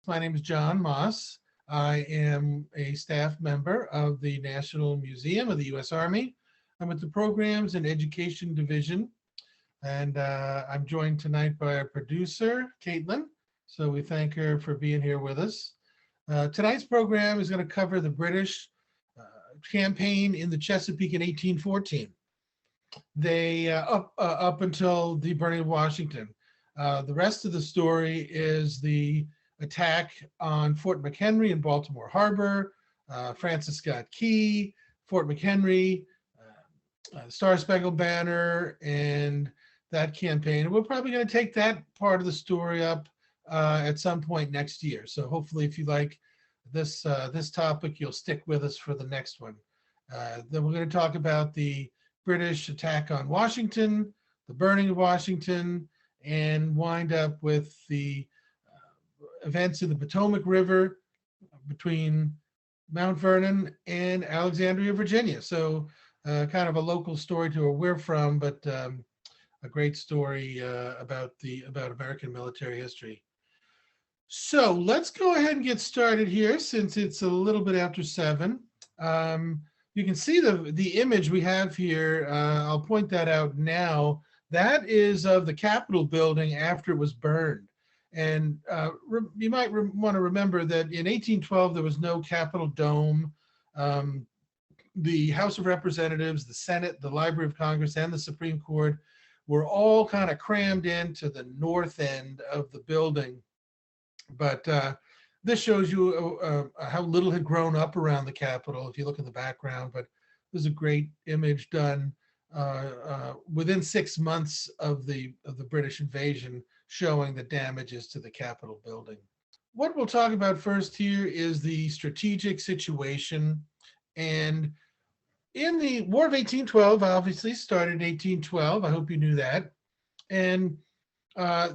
My name is John Maass. I am a staff member of the National Museum of the U.S. Army. I'm with the Programs and Education Division, and I'm joined tonight by our producer, Caitlin. So we thank her for being here with us. Tonight's program is going to cover the British campaign in the Chesapeake in 1814. They up until the burning of Washington. The rest of the story is the attack on Fort McHenry in Baltimore Harbor, Francis Scott Key, Fort McHenry, Star Spangled Banner, and that campaign. And we're probably going to take that part of the story up at some point next year. So hopefully, if you like this topic, you'll stick with us for the next one. Then we're going to talk about the British attack on Washington, the burning of Washington, and wind up with the events in the Potomac River between Mount Vernon and Alexandria, Virginia. So kind of a local story to where we're from, but a great story about American military history. So let's go ahead and get started here since it's a little bit after 7. You can see the image we have here. I'll point that out now. That is of the Capitol building after it was burned. And you might want to remember that in 1812, there was no Capitol dome. The House of Representatives, the Senate, the Library of Congress, and the Supreme Court were all kind of crammed into the north end of the building. But this shows you how little had grown up around the Capitol, if you look at the background. But there's a great image done within 6 months of the British invasion, showing the damages to the Capitol building. What we'll talk about first here is the strategic situation. And in the War of 1812, obviously started in 1812. I hope you knew that. And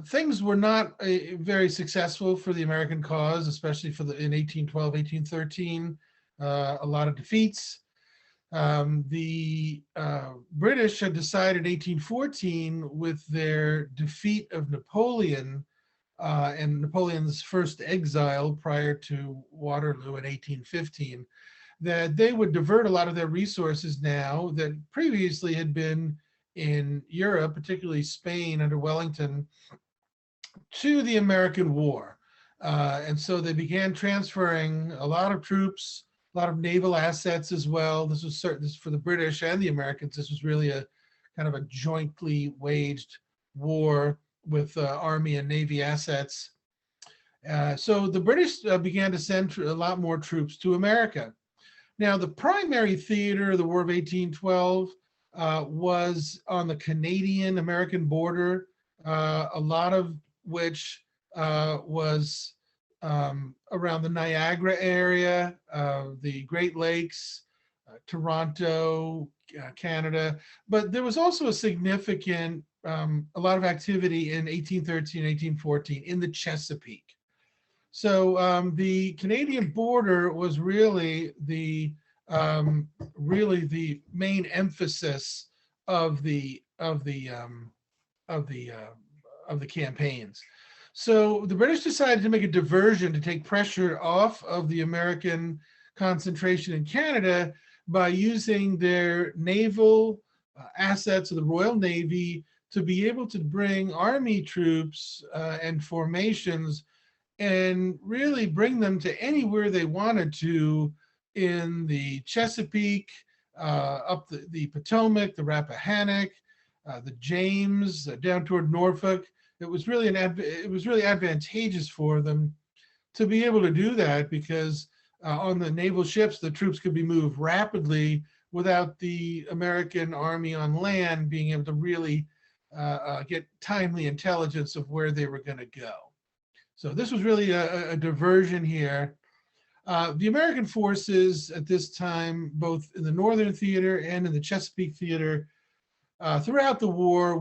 things were not very successful for the American cause, especially in 1812, 1813. A lot of defeats. The British had decided in 1814, with their defeat of Napoleon and Napoleon's first exile prior to Waterloo in 1815, that they would divert a lot of their resources now that previously had been in Europe, particularly Spain under Wellington, to the American War. And so they began transferring a lot of troops, a lot of naval assets as well. This was certain, this for the British and the Americans. This was really a kind of a jointly waged war with Army and Navy assets. So the British began to send a lot more troops to America. Now, the primary theater of the War of 1812 was on the Canadian-American border, a lot of which was around the Niagara area, the Great Lakes, Toronto, Canada. But there was also a significant, a lot of activity in 1813, 1814 in the Chesapeake. So the Canadian border was really the main emphasis of the campaigns. So the British decided to make a diversion to take pressure off of the American concentration in Canada by using their naval assets of the Royal Navy to be able to bring Army troops and formations and really bring them to anywhere they wanted to in the Chesapeake, up the Potomac, the Rappahannock, the James, down toward Norfolk. It was really advantageous for them to be able to do that because on the naval ships, the troops could be moved rapidly without the American Army on land being able to really get timely intelligence of where they were going to go. So this was really a diversion here. The American forces at this time, both in the Northern Theater and in the Chesapeake Theater, throughout the war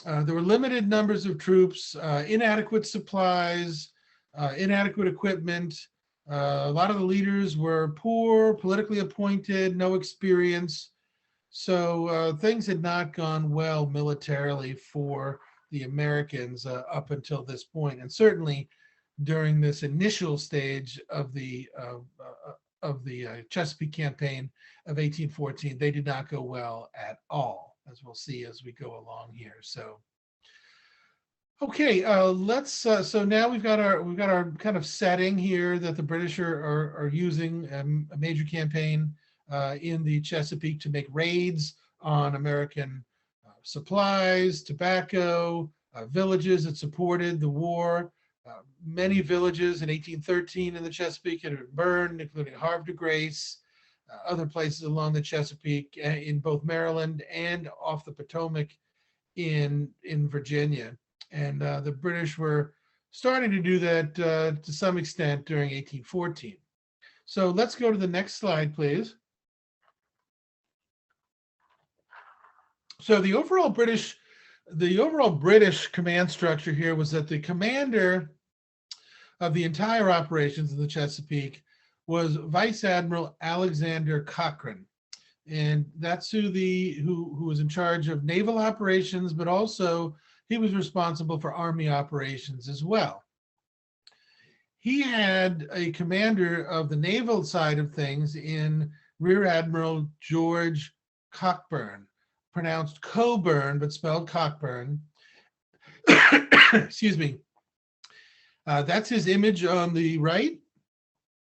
there were limited numbers of troops, inadequate supplies, inadequate equipment. A lot of the leaders were poor, politically appointed, no experience. So things had not gone well militarily for the Americans up until this point. And certainly during this initial stage of the Chesapeake campaign of 1814. They did not go well at all, as we'll see as we go along here. So, okay, let's. So now we've got our kind of setting here that the British are using a major campaign in the Chesapeake to make raids on American supplies, tobacco, villages that supported the war. Many villages in 1813 in the Chesapeake had been burned, including Havre de Grace, other places along the Chesapeake in both Maryland and off the Potomac in Virginia. And the British were starting to do that to some extent during 1814. So let's go to the next slide, please. So the overall British command structure here was that the commander of the entire operations in the Chesapeake was Vice Admiral Alexander Cockburn. And that's who was in charge of naval operations, but also he was responsible for Army operations as well. He had a commander of the naval side of things in Rear Admiral George Cockburn, pronounced Coburn, but spelled Cockburn. Excuse me. That's his image on the right.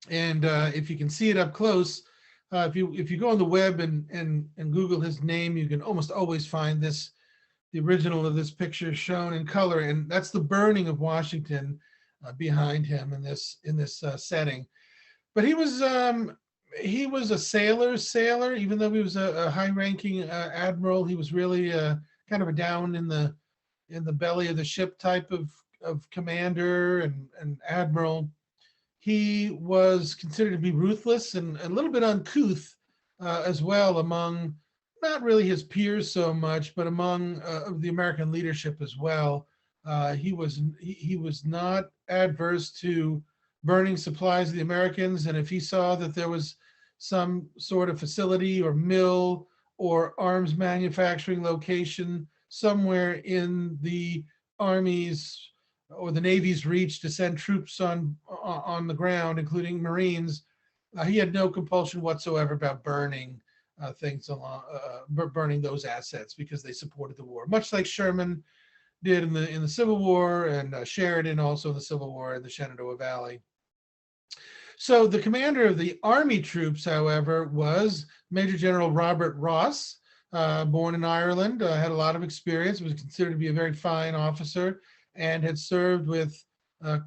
And if you can see it up close, if you go on the web and Google his name, you can almost always find the original of this picture shown in color. And that's the burning of Washington behind him in this setting. But he was a sailor, even though he was a high-ranking admiral. He was really kind of a down in the belly of the ship type of commander and admiral. He was considered to be ruthless and a little bit uncouth as well among not really his peers so much, but among the American leadership as well. He was not adverse to burning supplies of the Americans, and if he saw that there was some sort of facility or mill or arms manufacturing location somewhere in the Army's or the Navy's reach to send troops on the ground, including Marines, he had no compulsion whatsoever about burning things along, burning those assets because they supported the war, much like Sherman did in the Civil War, and Sheridan also in the Civil War in the Shenandoah Valley. So the commander of the Army troops, however, was Major General Robert Ross, born in Ireland, had a lot of experience, was considered to be a very fine officer, and had served with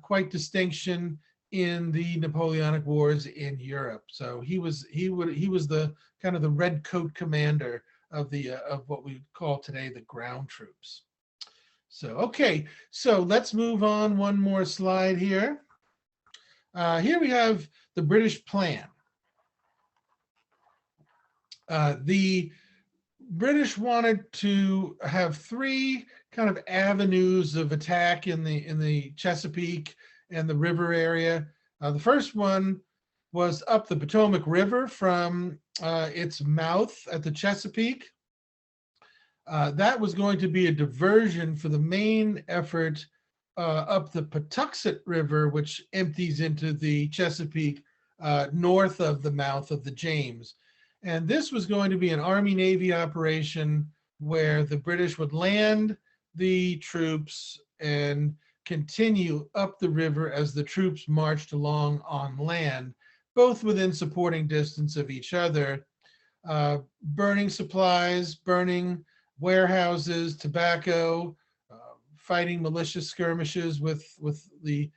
quite distinction in the Napoleonic Wars in Europe. So he was the kind of the redcoat commander of what we call today the ground troops. So okay, so let's move on one more slide here. Here we have the British plan. The British wanted to have three kind of avenues of attack in the Chesapeake and the river area. The first one was up the Potomac River from its mouth at the Chesapeake. That was going to be a diversion for the main effort up the Patuxent River, which empties into the Chesapeake north of the mouth of the James. And this was going to be an Army-Navy operation where the British would land the troops and continue up the river as the troops marched along on land, both within supporting distance of each other, burning supplies, burning warehouses, tobacco, fighting malicious skirmishes with the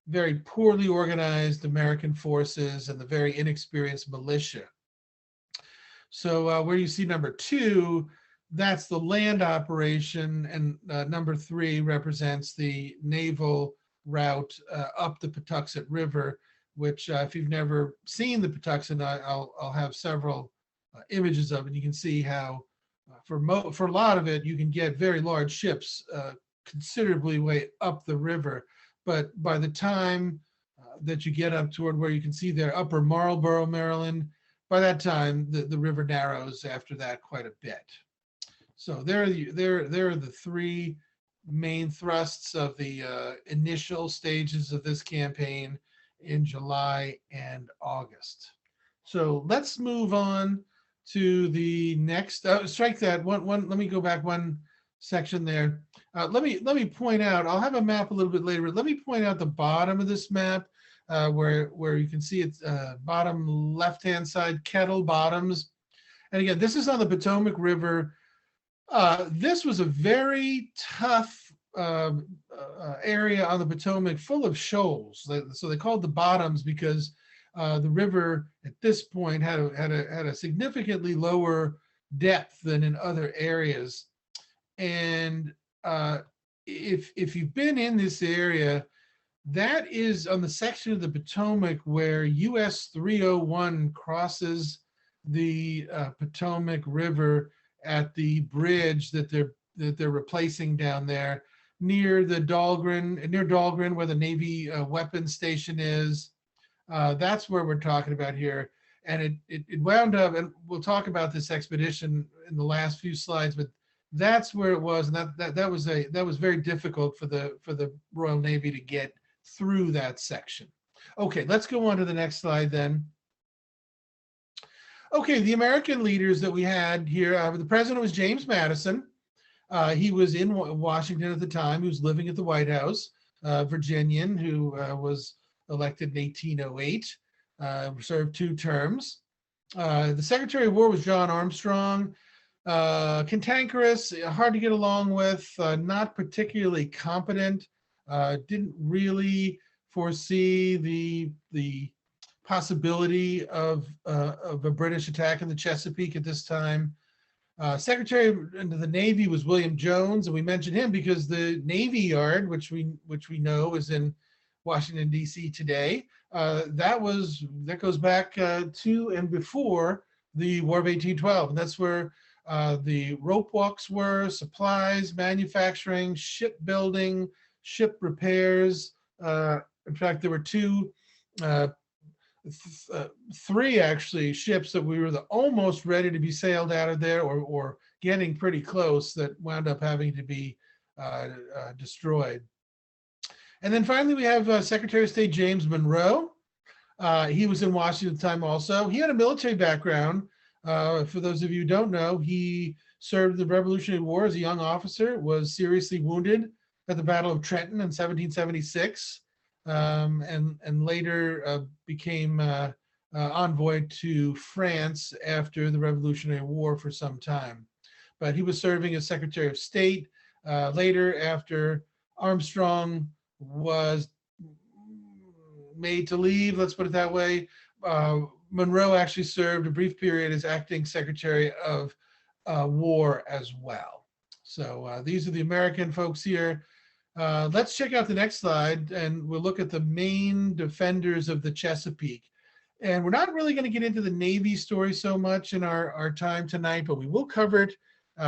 very poorly organized American forces and the very inexperienced militia. So where you see number 2, that's the land operation, and number 3 represents the naval route up the Patuxent River, which if you've never seen the Patuxent, I'll have several images of it. You can see how for a lot of it, you can get very large ships considerably way up the river. But by the time that you get up toward where you can see there, upper Marlborough, Maryland, by that time, the river narrows after that quite a bit. So there are the 3 main thrusts of the initial stages of this campaign in July and August. So let's move on to the next. Strike that one. Let me go back one section there. Let me point out. I'll have a map a little bit later. But let me point out the bottom of this map, where you can see it's bottom left-hand side, Kettle Bottoms. And again, this is on the Potomac River. This was a very tough area on the Potomac, full of shoals. So they called the bottoms because the river at this point had a significantly lower depth than in other areas. And if you've been in this area, that is on the section of the Potomac where US 301 crosses the Potomac River at the bridge that they're replacing down there near Dahlgren, where the Navy weapons station is. That's where we're talking about here. And it wound up, and we'll talk about this expedition in the last few slides, but that's where it was, and that was very difficult for the Royal Navy to get through that section. Okay, let's go on to the next slide then. Okay, the American leaders that we had here, the president was James Madison. He was in Washington at the time. He was living at the White House, Virginian, who was elected in 1808, served 2 terms. The Secretary of War was John Armstrong, cantankerous, hard to get along with, not particularly competent, didn't really foresee the possibility of a British attack in the Chesapeake at this time. Secretary of the Navy was William Jones, and we mentioned him because the Navy Yard, which we know is in Washington D.C. today, that goes back to and before the War of 1812, and that's where the rope walks were, supplies, manufacturing, shipbuilding, ship repairs. In fact, there were 3 actually ships that we were almost ready to be sailed out of there, or getting pretty close, that wound up having to be destroyed. And then finally we have Secretary of State James Monroe. He was in Washington at the time also. He had a military background. For those of you who don't know, he served the Revolutionary War as a young officer, was seriously wounded at the Battle of Trenton in 1776. And later became envoy to France after the Revolutionary War for some time. But he was serving as Secretary of State. Later, after Armstrong was made to leave, let's put it that way, Monroe actually served a brief period as acting Secretary of War as well. So these are the American folks here. Let's check out the next slide, and we'll look at the main defenders of the Chesapeake. And we're not really going to get into the Navy story so much in our time tonight, but we will cover it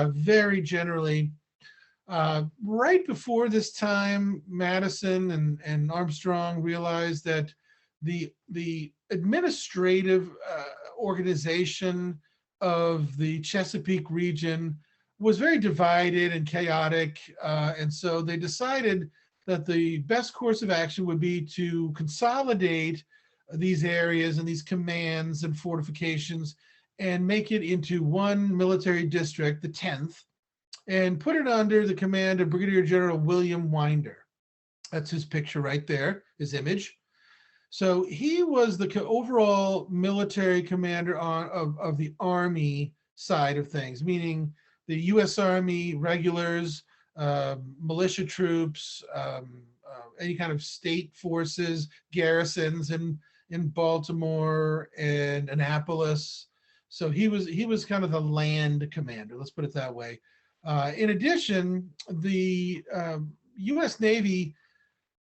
very generally. Right before this time, Madison and Armstrong realized that the administrative organization of the Chesapeake region was very divided and chaotic, and so they decided that the best course of action would be to consolidate these areas and these commands and fortifications and make it into one military district, the 10th, and put it under the command of Brigadier General William Winder. That's his picture right there, his image. So he was the overall military commander of the Army side of things, meaning the U.S. Army regulars, militia troops, any kind of state forces, garrisons in Baltimore and Annapolis. So he was kind of the land commander, let's put it that way. In addition, the U.S. Navy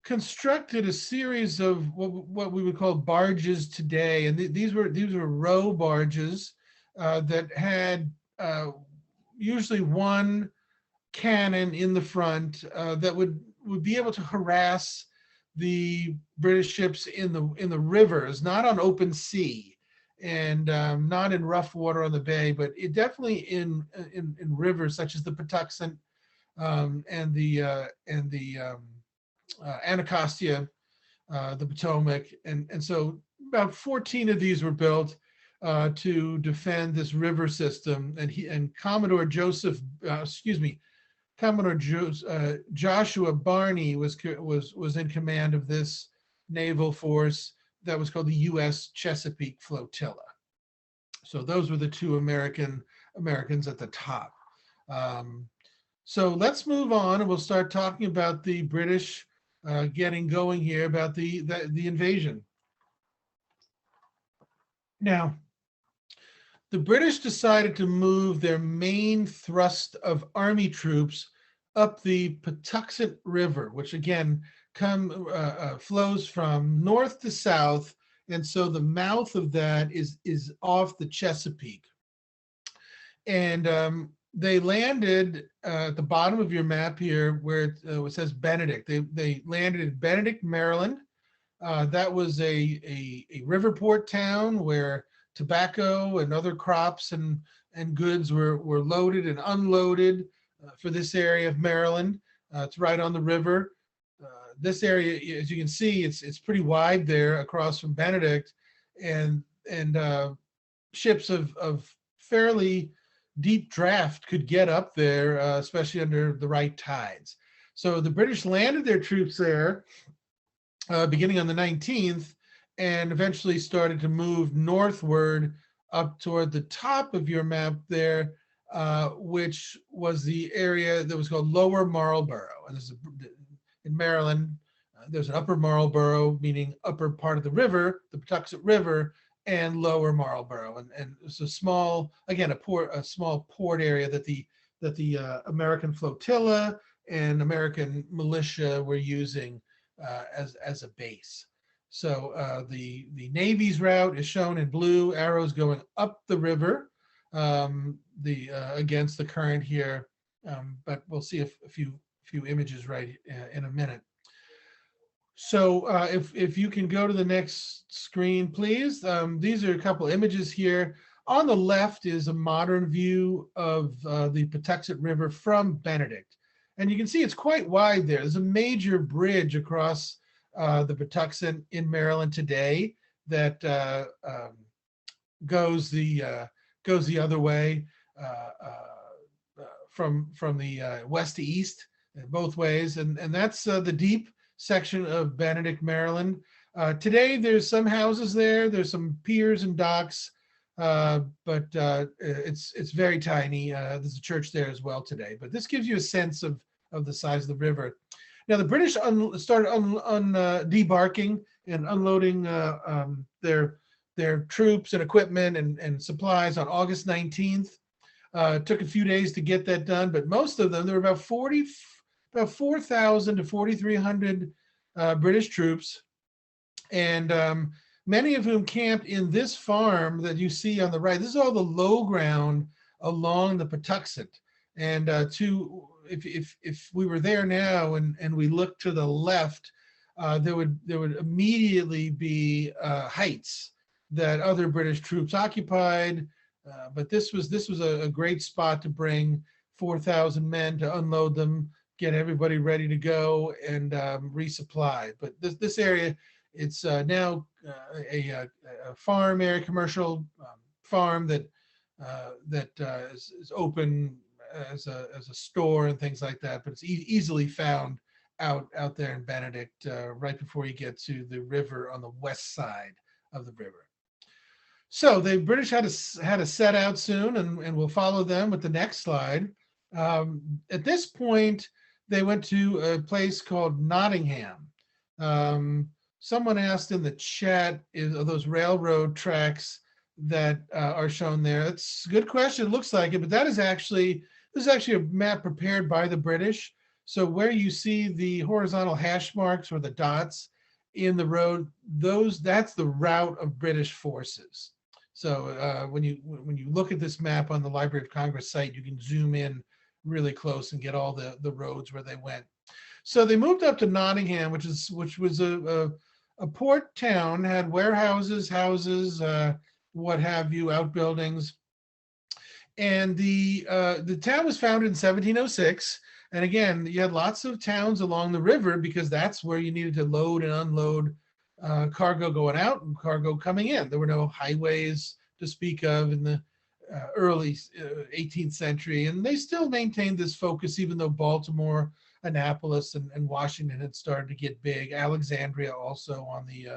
constructed a series of what we would call barges today, and these were row barges that had usually one cannon in the front that would be able to harass the British ships in the rivers, not on open sea, and not in rough water on the bay, but it definitely in rivers such as the Patuxent, and the Anacostia, the Potomac, and so about 14 of these were built to defend this river system. And Commodore Joshua Barney was in command of this naval force that was called the U.S. Chesapeake Flotilla. So those were the two Americans at the top. So let's move on, and we'll start talking about the British getting going here, about the invasion. Now, the British decided to move their main thrust of army troops up the Patuxent River, which again flows from north to south, and so the mouth of that is off the Chesapeake. And they landed at the bottom of your map here, where it says Benedict. They landed in Benedict, Maryland. That was a river port town where tobacco and other crops and goods were loaded and unloaded for this area of Maryland. It's right on the river. This area, as you can see, it's pretty wide there across from Benedict, and ships of fairly deep draft could get up there, especially under the right tides. So the British landed their troops there beginning on the 19th, and eventually started to move northward up toward the top of your map there, which was the area that was called Lower Marlborough. And this is in Maryland. There's an Upper Marlborough, meaning upper part of the river, the Patuxent River, and Lower Marlborough. And it's a small, again, a small port area that the American flotilla and American militia were using as a base. So the Navy's route is shown in blue, arrows going up the river against the current here, but we'll see a few images right in a minute. So if you can go to the next screen, please. These are a couple images here. On the left is a modern view of the Patuxent River from Benedict. And you can see it's quite wide there. There's a major bridge across the Patuxent in Maryland today that goes the other way from the west to east, both ways, and that's the deep section of Benedict, Maryland. Today there's some houses there, there's some piers and docks, but it's very tiny. There's a church there as well today, but this gives you a sense of the size of the river. Now the British started debarking and unloading their troops and equipment and supplies on August 19th. It took a few days to get that done, but most of them, there were about 4,000 to 4,300 British troops, and many of whom camped in this farm that you see on the right. This is all the low ground along the Patuxent. And if we were there now and we look to the left, there would immediately be heights that other British troops occupied. But this was a great spot to bring 4,000 men to unload them, get everybody ready to go, and resupply. But this area, it's now a farm area, commercial farm that is open as a store and things like that. But it's easily found out there in Benedict, right before you get to the river on the west side of the river. So the British had to set out soon, and we'll follow them with the next slide. At this point, they went to a place called Nottingham. Someone asked in the chat, are those railroad tracks that are shown there? That's a good question. It looks like it, but this is actually a map prepared by the British. So where you see the horizontal hash marks or the dots in the road, that's the route of British forces. So when you look at this map on the Library of Congress site, you can zoom in really close and get all the roads where they went. So they moved up to Nottingham, which was a port town, had warehouses, houses, what have you, outbuildings. And the town was founded in 1706, And again, you had lots of towns along the river because that's where you needed to load and unload cargo going out and cargo coming in. There were no highways to speak of in the early 18th century, and they still maintained this focus even though Baltimore, Annapolis, and Washington had started to get big. Alexandria also on the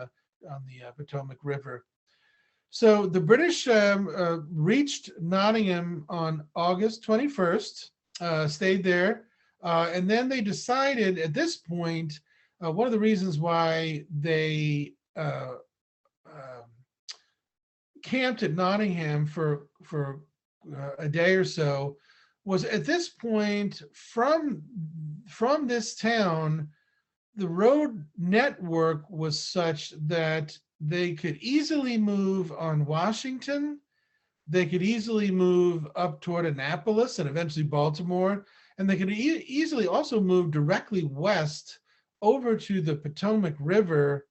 Potomac River. So the British reached Nottingham on August 21st, stayed there, and then they decided at this point, one of the reasons why they camped at Nottingham for a day or so was at this point from this town, the road network was such that they could easily move on Washington. They could easily move up toward Annapolis and eventually Baltimore. And they could easily also move directly west over to the Potomac River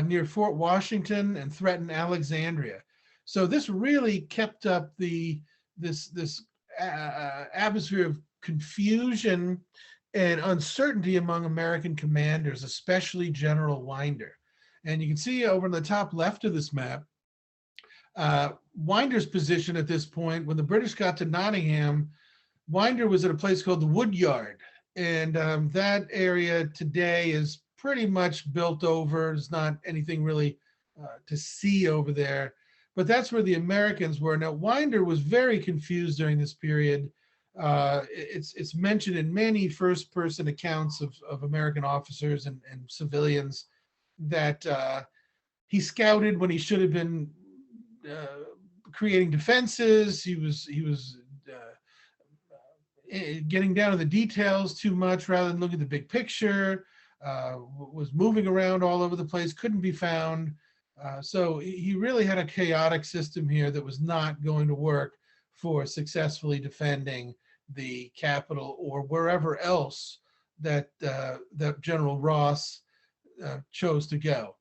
near Fort Washington and threaten Alexandria. So this really kept up this atmosphere of confusion and uncertainty among American commanders, especially General Winder. And you can see over in the top left of this map, Winder's position at this point. When the British got to Nottingham, Winder was at a place called the Woodyard. And that area today is pretty much built over. There's not anything really to see over there. But that's where the Americans were. Now, Winder was very confused during this period. It's mentioned in many first-person accounts of American officers and civilians that he scouted when he should have been creating defenses. He was getting down to the details too much rather than looking at the big picture. Was moving around all over the place, couldn't be found. So he really had a chaotic system here that was not going to work for successfully defending the capital or wherever else that General Ross chose to go.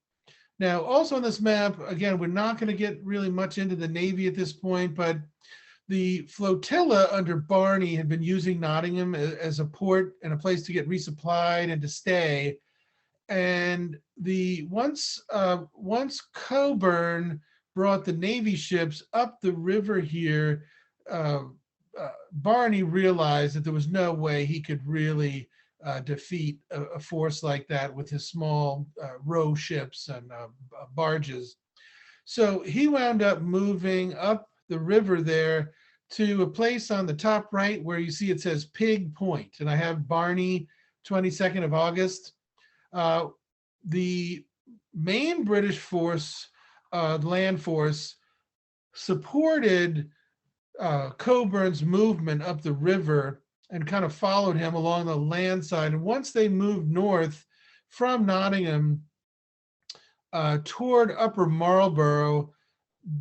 Now, also on this map, again, we're not going to get really much into the Navy at this point, but the flotilla under Barney had been using Nottingham as a port and a place to get resupplied and to stay. And once Cockburn brought the Navy ships up the river here, Barney realized that there was no way he could really defeat a force like that with his small row ships and barges. So he wound up moving up the river there to a place on the top right where you see it says Pig Point. And I have Barney, 22nd of August. The main British force, land force, supported Cockburn's movement up the river and kind of followed him along the land side. And once they moved north from Nottingham toward Upper Marlborough,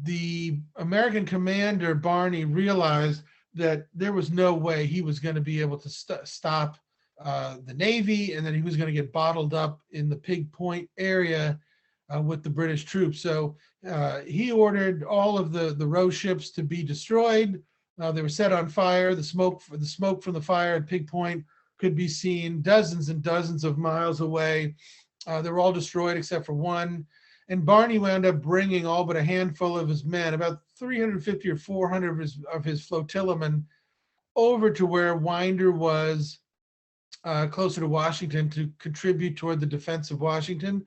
the American commander, Barney, realized that there was no way he was going to be able to stop the Navy, and that he was going to get bottled up in the Pig Point area with the British troops. So he ordered all of the row ships to be destroyed. They were set on fire. The smoke from the fire at Pig Point could be seen dozens and dozens of miles away. They were all destroyed except for one. And Barney wound up bringing all but a handful of his men, about 350 or 400 of his flotillamen, over to where Winder was, closer to Washington, to contribute toward the defense of Washington.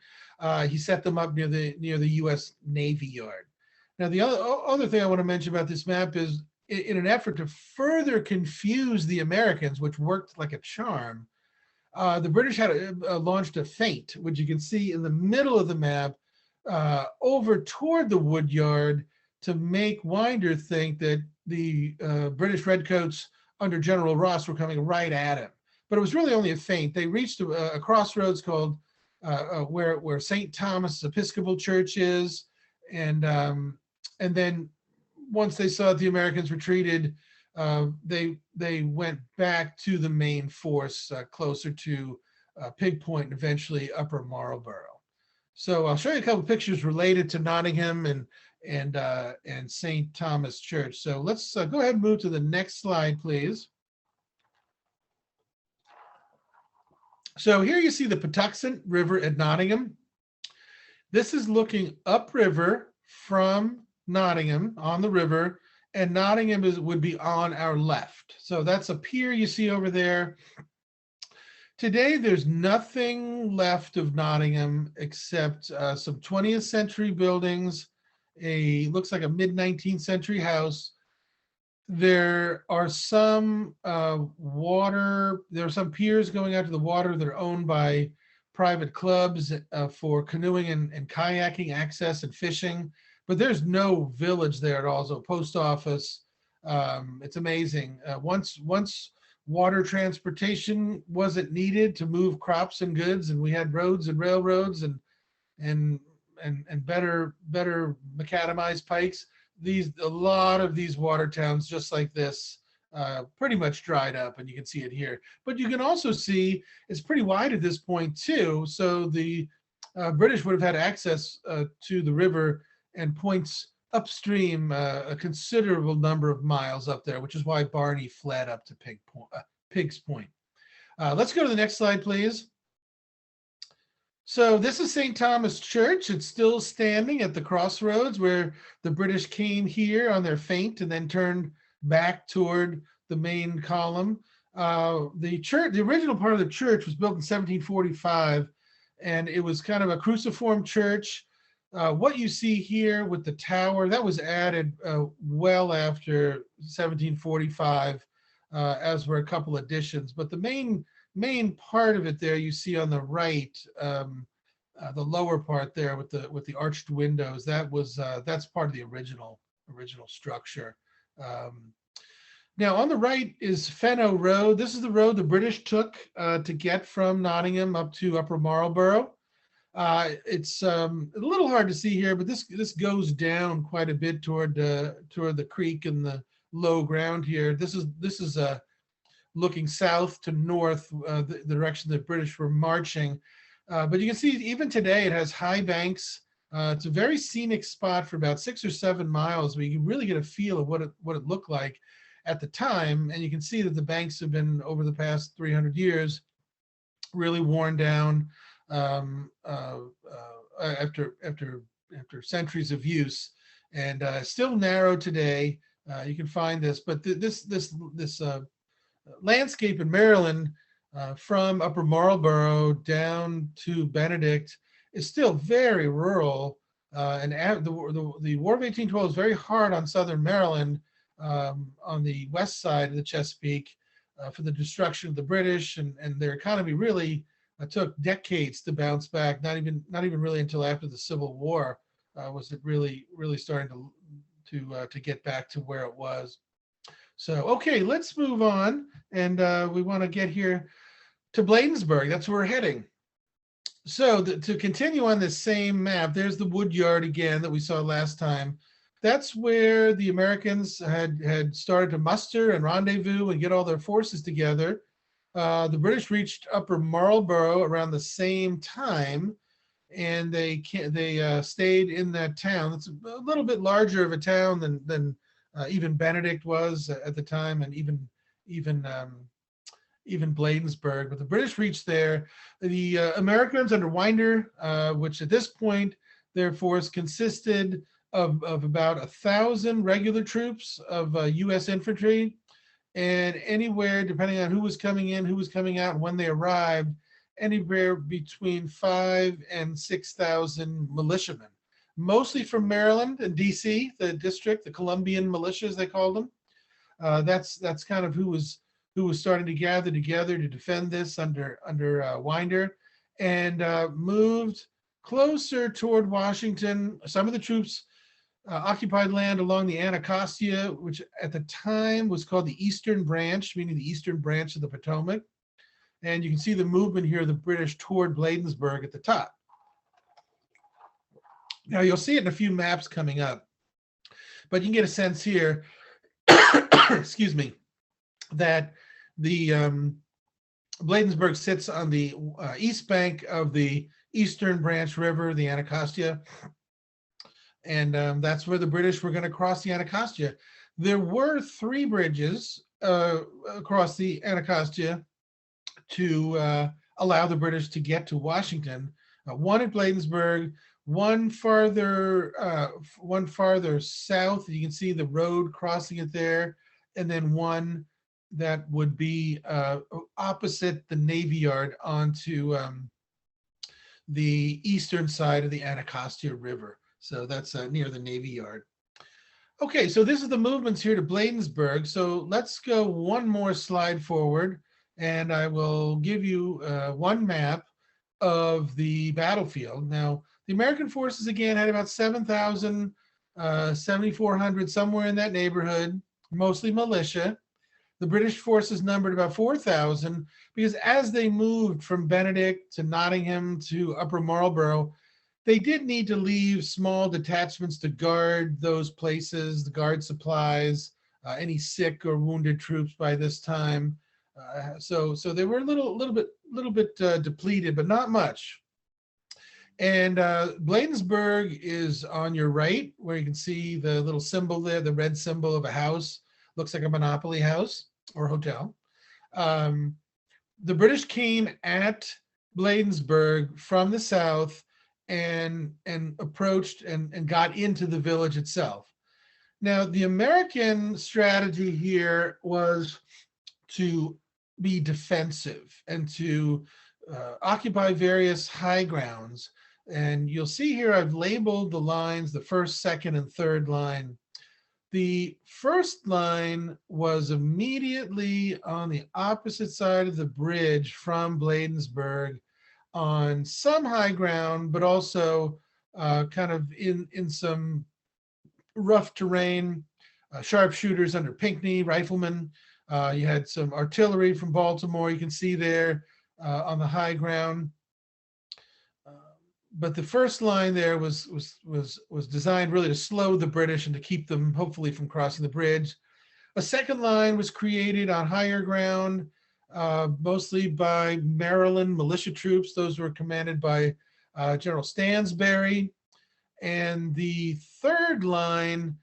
He set them up near the U.S. Navy Yard. Now, the other thing I want to mention about this map is, in an effort to further confuse the Americans, which worked like a charm, the British had launched a feint, which you can see in the middle of the map, over toward the Woodyard, to make Winder think that the British redcoats under General Ross were coming right at him. But it was really only a feint. They reached a crossroads called where St. Thomas Episcopal Church is, and then once they saw that the Americans retreated, they went back to the main force closer to Pig Point and eventually Upper Marlborough. So I'll show you a couple pictures related to Nottingham and St. Thomas Church. So let's go ahead and move to the next slide, please. So here you see the Patuxent River at Nottingham. This is looking upriver from Nottingham on the river, and Nottingham would be on our left. So that's a pier you see over there. Today, there's nothing left of Nottingham except some 20th century buildings, looks like a mid-19th century house. There are some there are some piers going out to the water that are owned by private clubs for canoeing and kayaking access and fishing, but there's no village there at all. So post office, it's amazing. Once water transportation wasn't needed to move crops and goods, and we had roads and railroads and better macadamized pikes. A lot of these water towns just like this pretty much dried up, and you can see it here. But you can also see it's pretty wide at this point too, so the British would have had access to the river and points upstream a considerable number of miles up there, which is why Barney fled up to Pig's Point. Let's go to the next slide, please. So this is St. Thomas Church. It's still standing at the crossroads where the British came here on their feint and then turned back toward the main column. The original part of the church was built in 1745, and it was kind of a cruciform church. What you see here with the tower, that was added well after 1745, as were a couple additions. But the main part of it there you see on the right, the lower part there with the arched windows, that's part of the original structure. Now on the right is Fenno Road. This is the road the British took to get from Nottingham up to Upper Marlborough. It's a little hard to see here, but this goes down quite a bit toward the creek and the low ground here. This is looking south to north, the direction the British were marching. But you can see even today it has high banks. It's a very scenic spot for about 6 or 7 miles, where you can really get a feel of what it looked like at the time. And you can see that the banks have been, over the past 300 years, really worn down after centuries of use, and still narrow today. You can find this, but this landscape in Maryland, from Upper Marlborough down to Benedict, is still very rural. And the War of 1812 is very hard on Southern Maryland, on the west side of the Chesapeake, for the destruction of the British, and their economy really took decades to bounce back. Not even really until after the Civil War was it really starting to get back to where it was. So, okay, let's move on. And we want to get here to Bladensburg. That's where we're heading. So to continue on this same map, there's the wood yard again that we saw last time. That's where the Americans had started to muster and rendezvous and get all their forces together. The British reached Upper Marlborough around the same time, and they stayed in that town. It's a little bit larger of a town than even Benedict was at the time, and even Bladensburg. But the British reached there. The Americans under Winder, which at this point their force consisted of about 1,000 regular troops of U.S. infantry, and anywhere, depending on who was coming in, who was coming out, and when they arrived, anywhere between 5,000 and 6,000 militiamen, mostly from Maryland and D.C., the district, the Columbian militias they called them. That's kind of who was starting to gather together to defend this under Winder, and moved closer toward Washington. Some of the troops occupied land along the Anacostia, which at the time was called the Eastern Branch, meaning the eastern branch of the Potomac. And you can see the movement here of the British toward Bladensburg at the top. Now you'll see it in a few maps coming up, but you can get a sense here, excuse me, that the Bladensburg sits on the east bank of the Eastern Branch River, the Anacostia. And that's where the British were going to cross the Anacostia. There were 3 bridges across the Anacostia to allow the British to get to Washington. One at Bladensburg, one farther south. You can see the road crossing it there, and then one that would be opposite the Navy Yard onto the eastern side of the Anacostia River. So that's near the Navy Yard. Okay, so this is the movements here to Bladensburg. So let's go one more slide forward, and I will give you one map of the battlefield. Now, the American forces again had about 7,000, 7,400, somewhere in that neighborhood, mostly militia. The British forces numbered about 4,000 because as they moved from Benedict to Nottingham to Upper Marlborough, they did need to leave small detachments to guard those places, the guard supplies, any sick or wounded troops by this time. So they were a little bit depleted, but not much. And Bladensburg is on your right, where you can see the little symbol there, the red symbol of a house. Looks like a Monopoly house or hotel. The British came at Bladensburg from the south and approached and got into the village itself. Now, the American strategy here was to be defensive and to occupy various high grounds. And you'll see here I've labeled the lines, the first, second, and third line. The first line was immediately on the opposite side of the bridge from Bladensburg on some high ground, but also kind of in some rough terrain, sharpshooters under Pinckney, riflemen. You had some artillery from Baltimore, you can see there on the high ground. But the first line there was designed really to slow the British and to keep them hopefully from crossing the bridge. A second line was created on higher ground, mostly by Maryland militia troops. Those were commanded by General Stansbury. And the third line,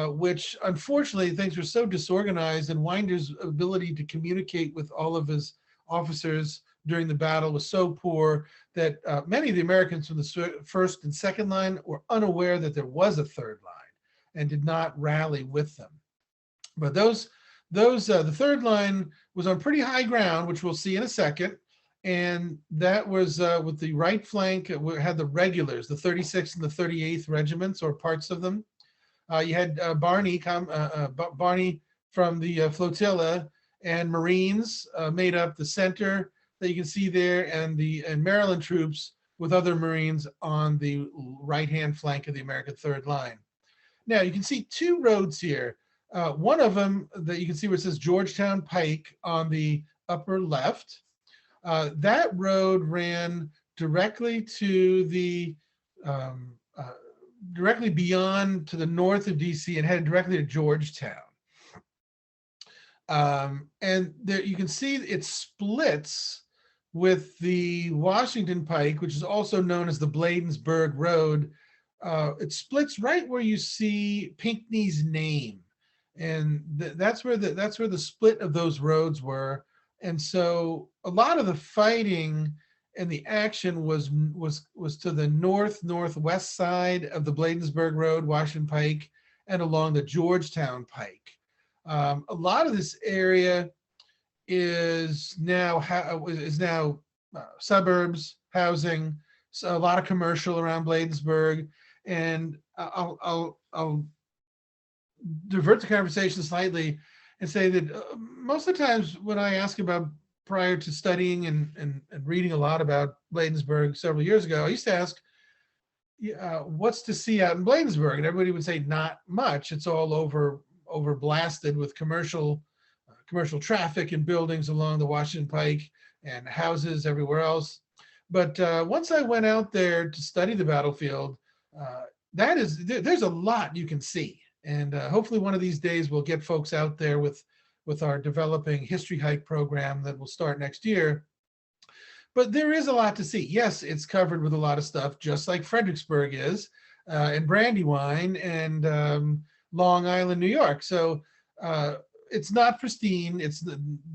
which unfortunately things were so disorganized and Winder's ability to communicate with all of his officers during the battle was so poor that many of the Americans from the first and second line were unaware that there was a third line and did not rally with them. But the third line was on pretty high ground, which we'll see in a second. And that was with the right flank, had the regulars, the 36th and the 38th regiments, or parts of them. You had Barney from the flotilla, and Marines made up the center that you can see there, and Maryland troops with other Marines on the right-hand flank of the American third line. Now you can see two roads here. One of them that you can see where it says Georgetown Pike on the upper left. That road ran directly to the directly beyond to the north of DC and headed directly to Georgetown. And there you can see it splits with the Washington Pike, which is also known as the Bladensburg Road. It splits right where you see Pinckney's name, and that's where the split of those roads were. And so a lot of the fighting and the action was to the northwest side of the Bladensburg Road, Washington Pike, and along the Georgetown Pike. A lot of this area is now suburbs, housing, so a lot of commercial around Bladensburg. And I'll divert the conversation slightly and say that most of the times when I ask about, prior to studying and reading a lot about Bladensburg several years ago, I used to ask, what's to see out in Bladensburg? And everybody would say, not much. It's all over blasted with commercial traffic and buildings along the Washington Pike and houses everywhere else. But once I went out there to study the battlefield, there's a lot you can see. And hopefully one of these days we'll get folks out there with our developing history hike program that will start next year. But there is a lot to see. Yes, it's covered with a lot of stuff, just like Fredericksburg is, and Brandywine and Long Island, New York. So it's not pristine.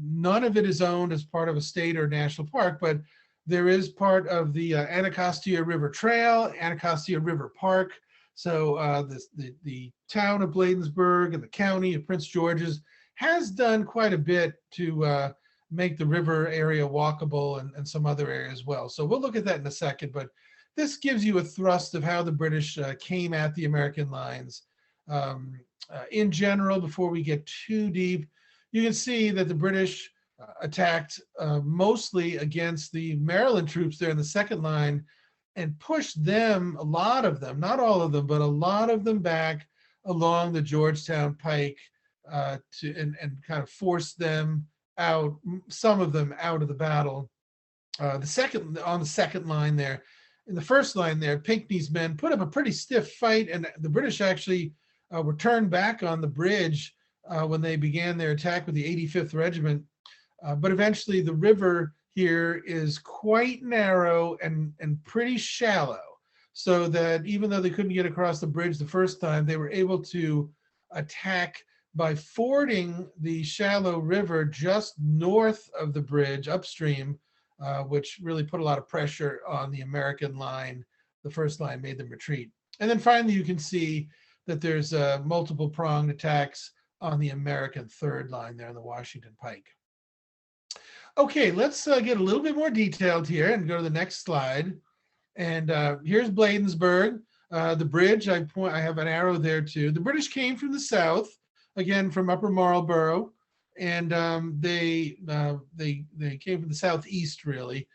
None of it is owned as part of a state or national park, but There is part of the Anacostia River Trail, Anacostia River Park. So the town of Bladensburg and the county of Prince George's has done quite a bit to make the river area walkable and some other areas as well. So we'll look at that in a second, but this gives you a thrust of how the British came at the American lines. In general, before we get too deep, you can see that the British attacked mostly against the Maryland troops there in the second line and pushed them, a lot of them, not all of them, but a lot of them back along the Georgetown Pike and kind of forced them out, some of them out of the battle. On the second line there, in the first line there, Pinckney's men put up a pretty stiff fight, and the British actually were turned back on the bridge when they began their attack with the 85th Regiment. But eventually the river here is quite narrow and pretty shallow, so that even though they couldn't get across the bridge the first time, they were able to attack by fording the shallow river just north of the bridge upstream, which really put a lot of pressure on the American line. The first line made them retreat. And then finally, you can see that there's multiple pronged attacks on the American third line there on the Washington Pike. Okay, let's get a little bit more detailed here and go to the next slide. And here's Bladensburg, the bridge. I have an arrow there too. The British came from the south, again from Upper Marlborough, and they came from the southeast really.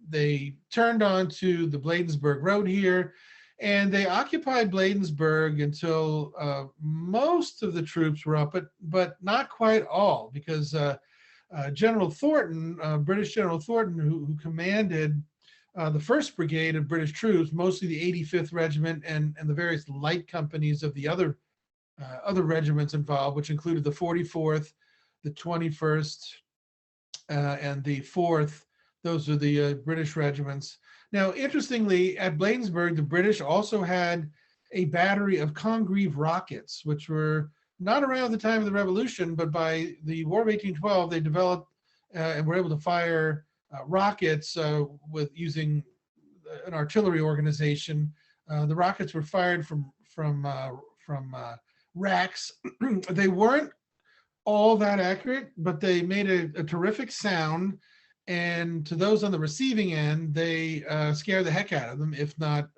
They turned onto the Bladensburg Road here, and they occupied Bladensburg until most of the troops were up, but not quite all, because General Thornton, British General Thornton, who commanded the 1st Brigade of British troops, mostly the 85th Regiment and the various light companies of the other regiments involved, which included the 44th, the 21st, and the 4th. Those are the British regiments. Now, interestingly, at Bladensburg, the British also had a battery of Congreve rockets, which were not around the time of the Revolution, but by the War of 1812, they developed and were able to fire rockets with using an artillery organization. The rockets were fired from racks. They weren't all that accurate, but they made a terrific sound. And to those on the receiving end, they scared the heck out of them, if not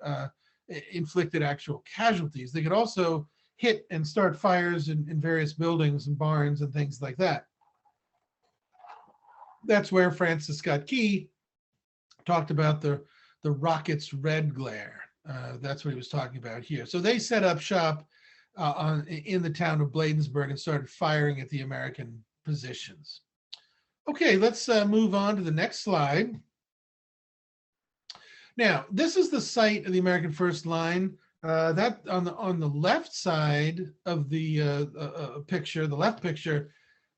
inflicted actual casualties. They could also hit and start fires in various buildings and barns and things like that. That's where Francis Scott Key talked about the rocket's red glare. That's what he was talking about here. So they set up shop in the town of Bladensburg and started firing at the American positions. Okay, let's move on to the next slide. Now, this is the site of the American First Line. That on the left side of the picture, the left picture,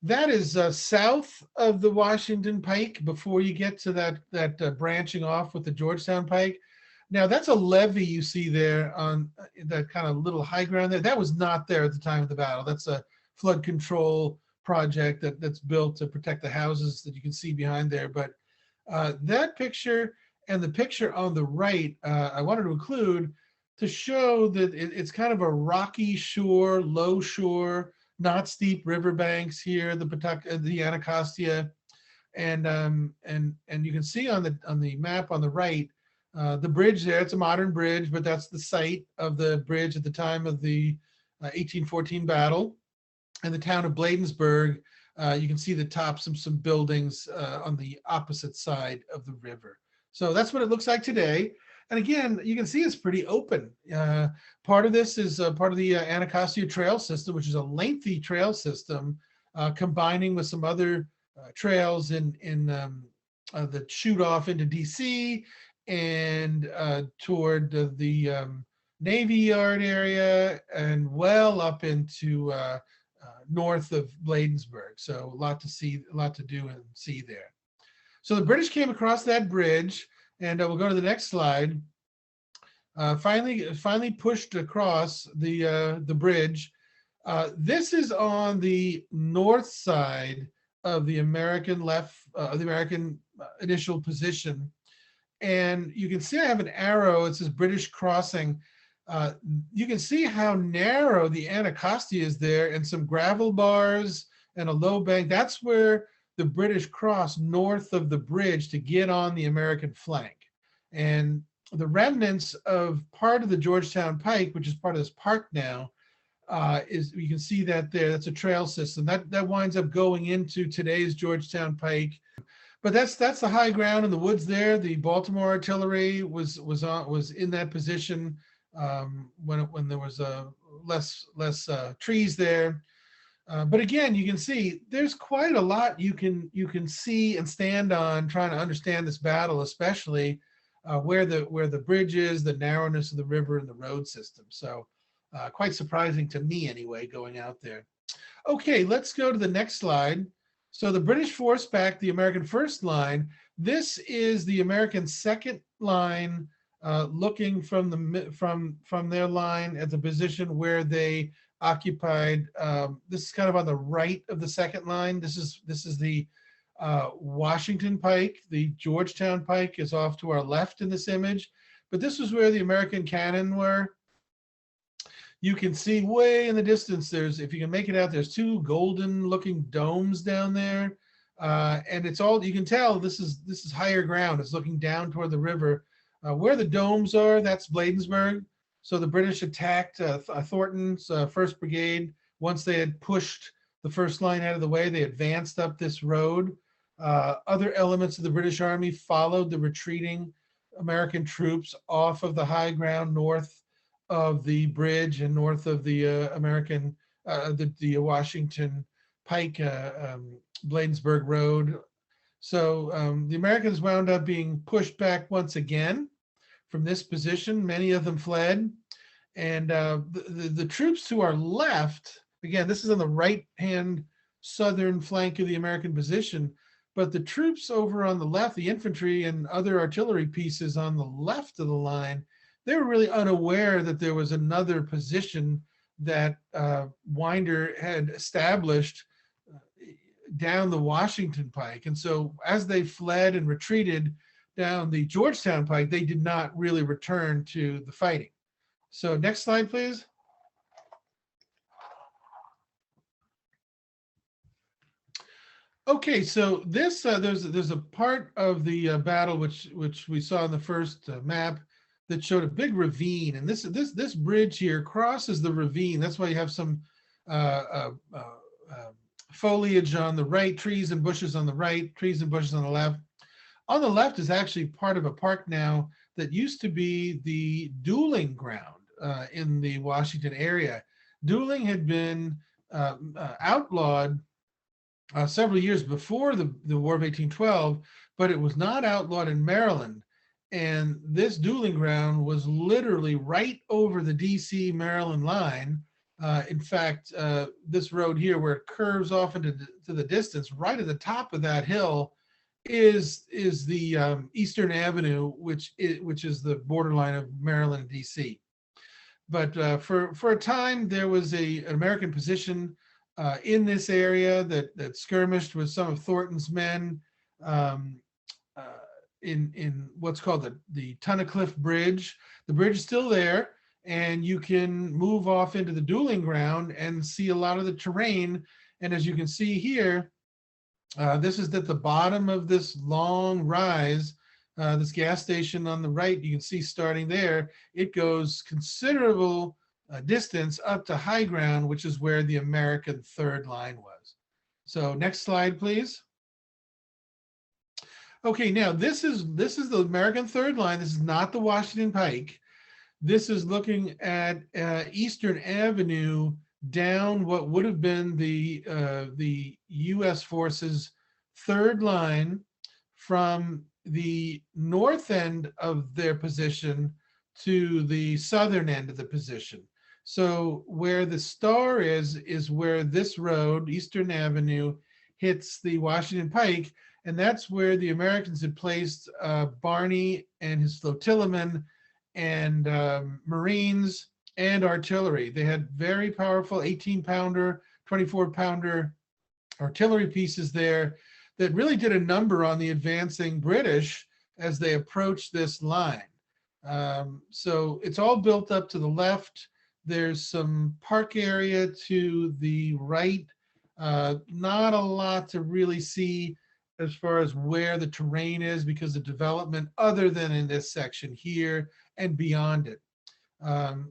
that is south of the Washington Pike before you get to that branching off with the Georgetown Pike. Now, that's a levee you see there on that kind of little high ground there. That was not there at the time of the battle. That's a flood control project that's built to protect the houses that you can see behind there. But that picture and the picture on the right, I wanted to include to show that it's kind of a rocky shore, low shore, not steep riverbanks here, the Anacostia, and you can see on the map on the right the bridge there. It's a modern bridge, but that's the site of the bridge at the time of the 1814 battle. And the town of Bladensburg, you can see the tops of some buildings on the opposite side of the river. So that's what it looks like today. And again, you can see it's pretty open. Part of this is part of the Anacostia Trail System, which is a lengthy trail system, combining with some other trails that shoot off into DC and toward the Navy Yard area and well up into north of Bladensburg. So a lot to see, a lot to do and see there. So the British came across that bridge, and we'll go to the next slide. Finally pushed across the bridge. This is on the north side of the American initial position. And you can see I have an arrow. It says British crossing. You can see how narrow the Anacostia is there, and some gravel bars and a low bank. That's where the British crossed north of the bridge to get on the American flank. And the remnants of part of the Georgetown Pike, which is part of this park now, is, you can see that there. That's a trail system that winds up going into today's Georgetown Pike. But that's the high ground in the woods there. The Baltimore artillery was in that position when there was less trees there. But again, you can see there's quite a lot you can see and stand on trying to understand this battle, especially where the bridge is, the narrowness of the river, and the road system. So quite surprising to me anyway, going out there. Okay, let's go to the next slide. So the British force backed the American first line. This is the American second line, looking from their line at the position where they occupied. This is kind of on the right of the second line. This is the Washington Pike. The Georgetown Pike is off to our left in this image, but this was where the American cannon were. You can see way in the distance, if you can make it out, there's two golden looking domes down there. And it's all, you can tell this is higher ground. It's looking down toward the river. Where the domes are, that's Bladensburg. So the British attacked Thornton's 1st Brigade. Once they had pushed the first line out of the way, they advanced up this road. Other elements of the British Army followed the retreating American troops off of the high ground north of the bridge and north of the the Washington Pike, Bladensburg Road. So the Americans wound up being pushed back once again from this position. Many of them fled, and the troops to our left, again, this is on the right-hand southern flank of the American position, but the troops over on the left, the infantry and other artillery pieces on the left of the line, they were really unaware that there was another position that Winder had established down the Washington Pike. And so as they fled and retreated down the Georgetown Pike, they did not really return to the fighting. So next slide, please. Okay, so this there's a part of the battle which we saw in the first map that showed a big ravine, and this bridge here crosses the ravine. That's why you have some foliage on the right, trees and bushes on the right, trees and bushes on the left. On the left is actually part of a park now that used to be the dueling ground in the Washington area. Dueling had been outlawed several years before the War of 1812, but it was not outlawed in Maryland. And this dueling ground was literally right over the DC Maryland line. In fact, this road here, where it curves off into the distance, right at the top of that hill is the Eastern Avenue, which is the borderline of Maryland and DC. But for a time, there was an American position in this area that skirmished with some of Thornton's men in what's called the Tunnicliffe Bridge. The bridge is still there, and you can move off into the dueling ground and see a lot of the terrain. And as you can see here, this is at the bottom of this long rise, this gas station on the right. You can see starting there, it goes considerable distance up to high ground, which is where the American third line was. So next slide, please. Okay, now this is the American third line. This is not the Washington Pike. This is looking at Eastern Avenue down what would have been the U.S. forces third line from the north end of their position to the southern end of the position. So where the star is where this road, Eastern Avenue, hits the Washington Pike, and that's where the Americans had placed Barney and his flotillamen and Marines and artillery. They had very powerful 18-pounder, 24-pounder artillery pieces there that really did a number on the advancing British as they approached this line. So it's all built up to the left. There's some park area to the right. Not a lot to really see as far as where the terrain is because of development other than in this section here and beyond it.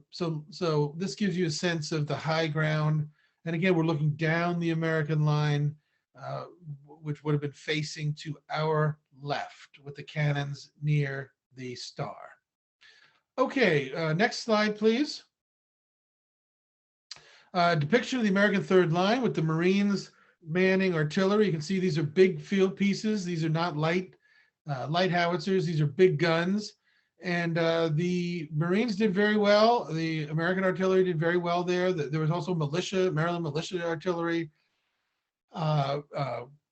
So this gives you a sense of the high ground. And again, we're looking down the American line, which would have been facing to our left with the cannons near the star. Okay, next slide, please. Depiction of the American Third Line with the Marines manning artillery. You can see these are big field pieces. These are not light howitzers. These are big guns. And the Marines did very well. The American artillery did very well there. There was also militia, Maryland militia artillery,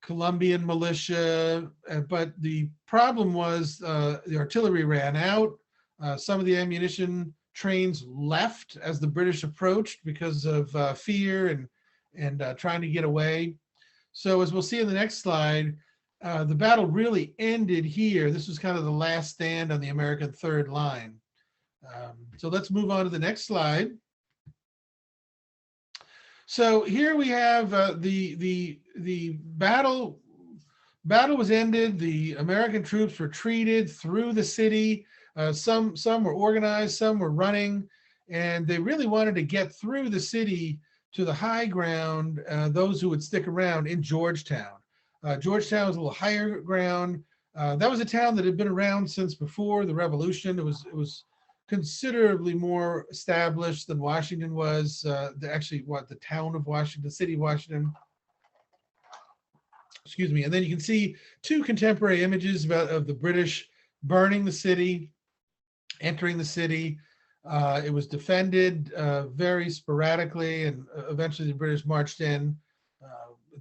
Colombian militia. But the problem was the artillery ran out. Some of the ammunition trains left as the British approached because of fear and trying to get away. So as we'll see in the next slide, the battle really ended here. This was kind of the last stand on the American Third Line. So let's move on to the next slide. So here we have the battle was ended. The American troops retreated through the city. Some were organized, some were running, and they really wanted to get through the city to the high ground, those who would stick around in Georgetown. Georgetown was a little higher ground. That was a town that had been around since before the Revolution. It was considerably more established than Washington was. The town of Washington, the city of Washington. Excuse me. And then you can see two contemporary images of the British burning the city, entering the city. It was defended very sporadically, and eventually the British marched in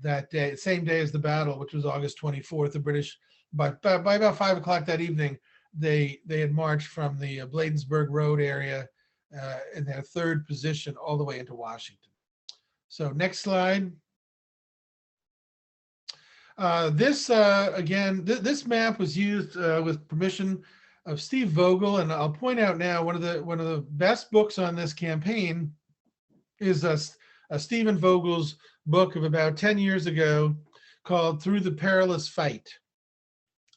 that day, same day as the battle, which was August 24th. The British, by about 5 o'clock that evening, they had marched from the Bladensburg Road area in their third position all the way into Washington. So next slide. This map was used with permission of Steve Vogel, and I'll point out now one of the best books on this campaign is Stephen Vogel's book of about 10 years ago called "Through the Perilous Fight: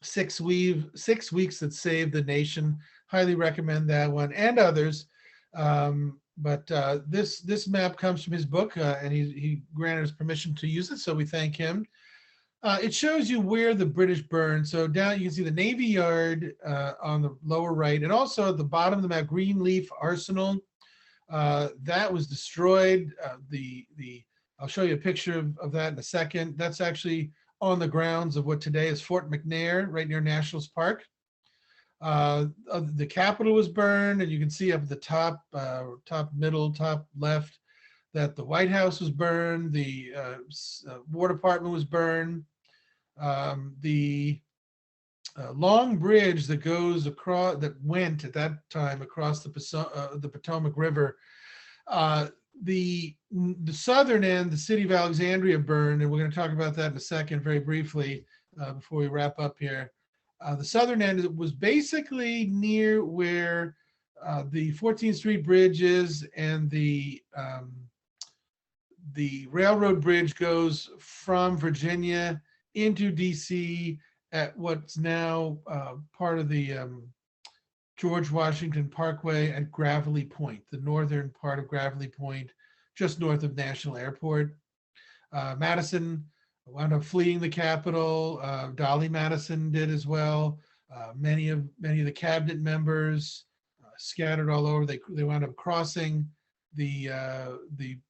6 Weeks That Saved the Nation." Highly recommend that one and others. But this map comes from his book, and he granted us permission to use it, so we thank him. It shows you where the British burned. So down you can see the Navy Yard on the lower right, and also at the bottom of the map, Greenleaf Arsenal. That was destroyed. I'll show you a picture of that in a second. That's actually on the grounds of what today is Fort McNair, right near Nationals Park. The Capitol was burned, and you can see up at the top middle, top left, that the White House was burned. The War Department was burned. The long bridge that went at that time across the Potomac River. The southern end, the city of Alexandria, burned, and we're going to talk about that in a second, very briefly, before we wrap up here. The southern end was basically near where the 14th Street Bridge is, and the railroad bridge goes from Virginia into DC at what's now part of the George Washington Parkway at Gravelly Point, the northern part of Gravelly Point, just north of National Airport. Madison wound up fleeing the Capitol. Dolly Madison did as well. Many of the cabinet members scattered all over. They wound up crossing the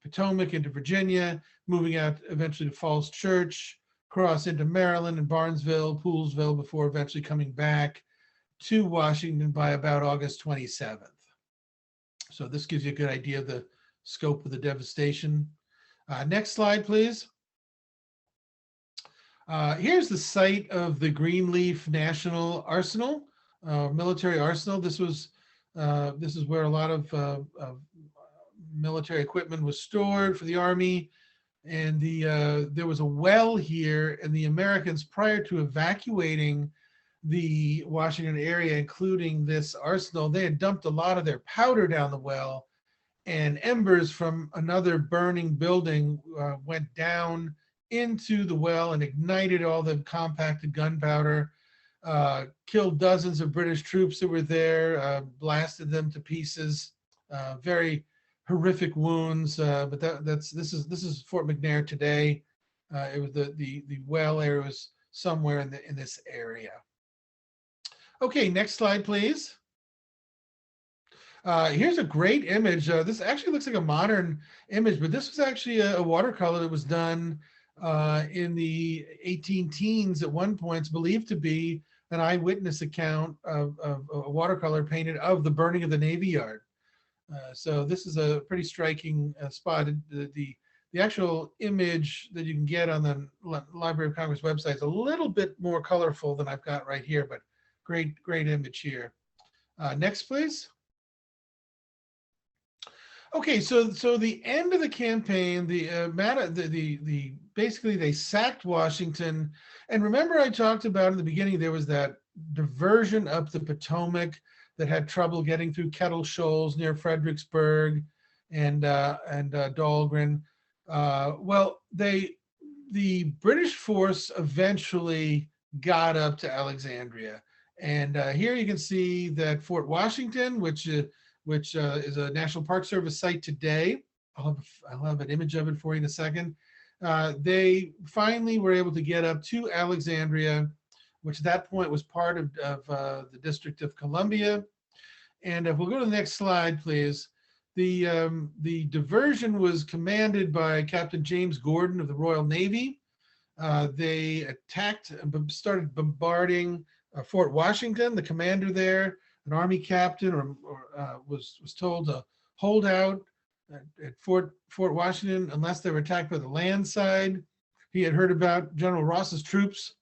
Potomac into Virginia, moving out eventually to Falls Church, cross into Maryland and Barnesville, Poolesville, before eventually coming back to Washington by about August 27th. So this gives you a good idea of the scope of the devastation. Next slide, please. Here's the site of the Greenleaf National Arsenal, military arsenal. This is where a lot of military equipment was stored for the Army. And there was a well here, and the Americans, prior to evacuating the Washington area, including this arsenal, they had dumped a lot of their powder down the well, and embers from another burning building went down into the well and ignited all the compacted gunpowder, killed dozens of British troops that were there, blasted them to pieces. Very horrific wounds, but this is Fort McNair today. It was the well area was somewhere in this area. Okay, next slide, please. Here's a great image. This actually looks like a modern image, but this was actually a watercolor that was done in the 18 teens at one point. It's believed to be an eyewitness account of a watercolor painted of the burning of the Navy Yard. So this is a pretty striking spot. The actual image that you can get on the Library of Congress website is a little bit more colorful than I've got right here, but great image here. Next, please. Okay, so the end of the campaign, basically they sacked Washington, and remember I talked about in the beginning there was that diversion up the Potomac that had trouble getting through Kettle Shoals near Fredericksburg and Dahlgren. Well, the British force eventually got up to Alexandria, and here you can see that Fort Washington, which is a National Park Service site today. I'll have an image of it for you in a second. They finally were able to get up to Alexandria, which at that point was part of the District of Columbia. And if we'll go to the next slide, please. The diversion was commanded by Captain James Gordon of the Royal Navy. They attacked and started bombarding Fort Washington. The commander there, an Army captain, was told to hold out at Fort Washington unless they were attacked by the land side. He had heard about General Ross's troops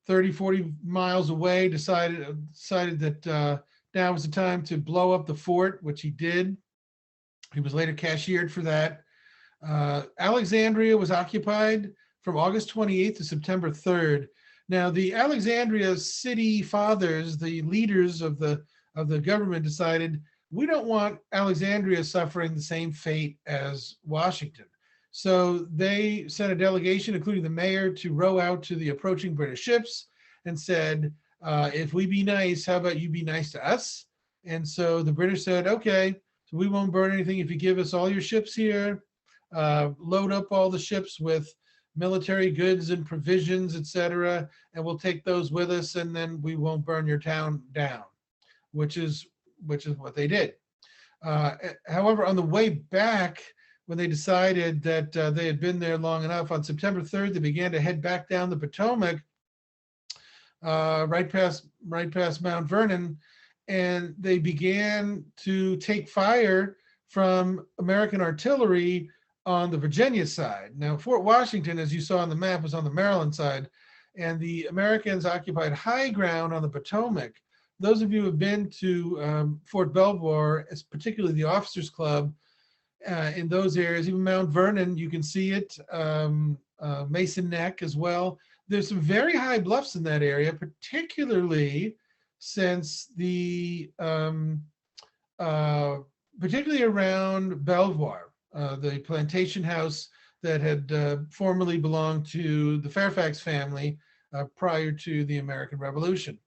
30, 40 miles away, decided that now was the time to blow up the fort, which he did. He was later cashiered for that. Alexandria was occupied from August 28th to September 3rd. Now, the Alexandria city fathers, the leaders of the government, decided we don't want Alexandria suffering the same fate as Washington. So they sent a delegation, including the mayor, to row out to the approaching British ships and said, if we be nice, how about you be nice to us? And so the British said, okay, so we won't burn anything if you give us all your ships here, load up all the ships with military goods and provisions, etc., and we'll take those with us, and then we won't burn your town down, which is what they did. However, on the way back, when they decided that they had been there long enough, on September 3rd, they began to head back down the Potomac, right past Mount Vernon, and they began to take fire from American artillery on the Virginia side. Now, Fort Washington, as you saw on the map, was on the Maryland side, and the Americans occupied high ground on the Potomac. Those of you who have been to Fort Belvoir, particularly the Officers Club, in those areas, even Mount Vernon, you can see it, Mason Neck as well. There's some very high bluffs in that area, particularly since particularly around Belvoir. The plantation house that had formerly belonged to the Fairfax family prior to the American Revolution.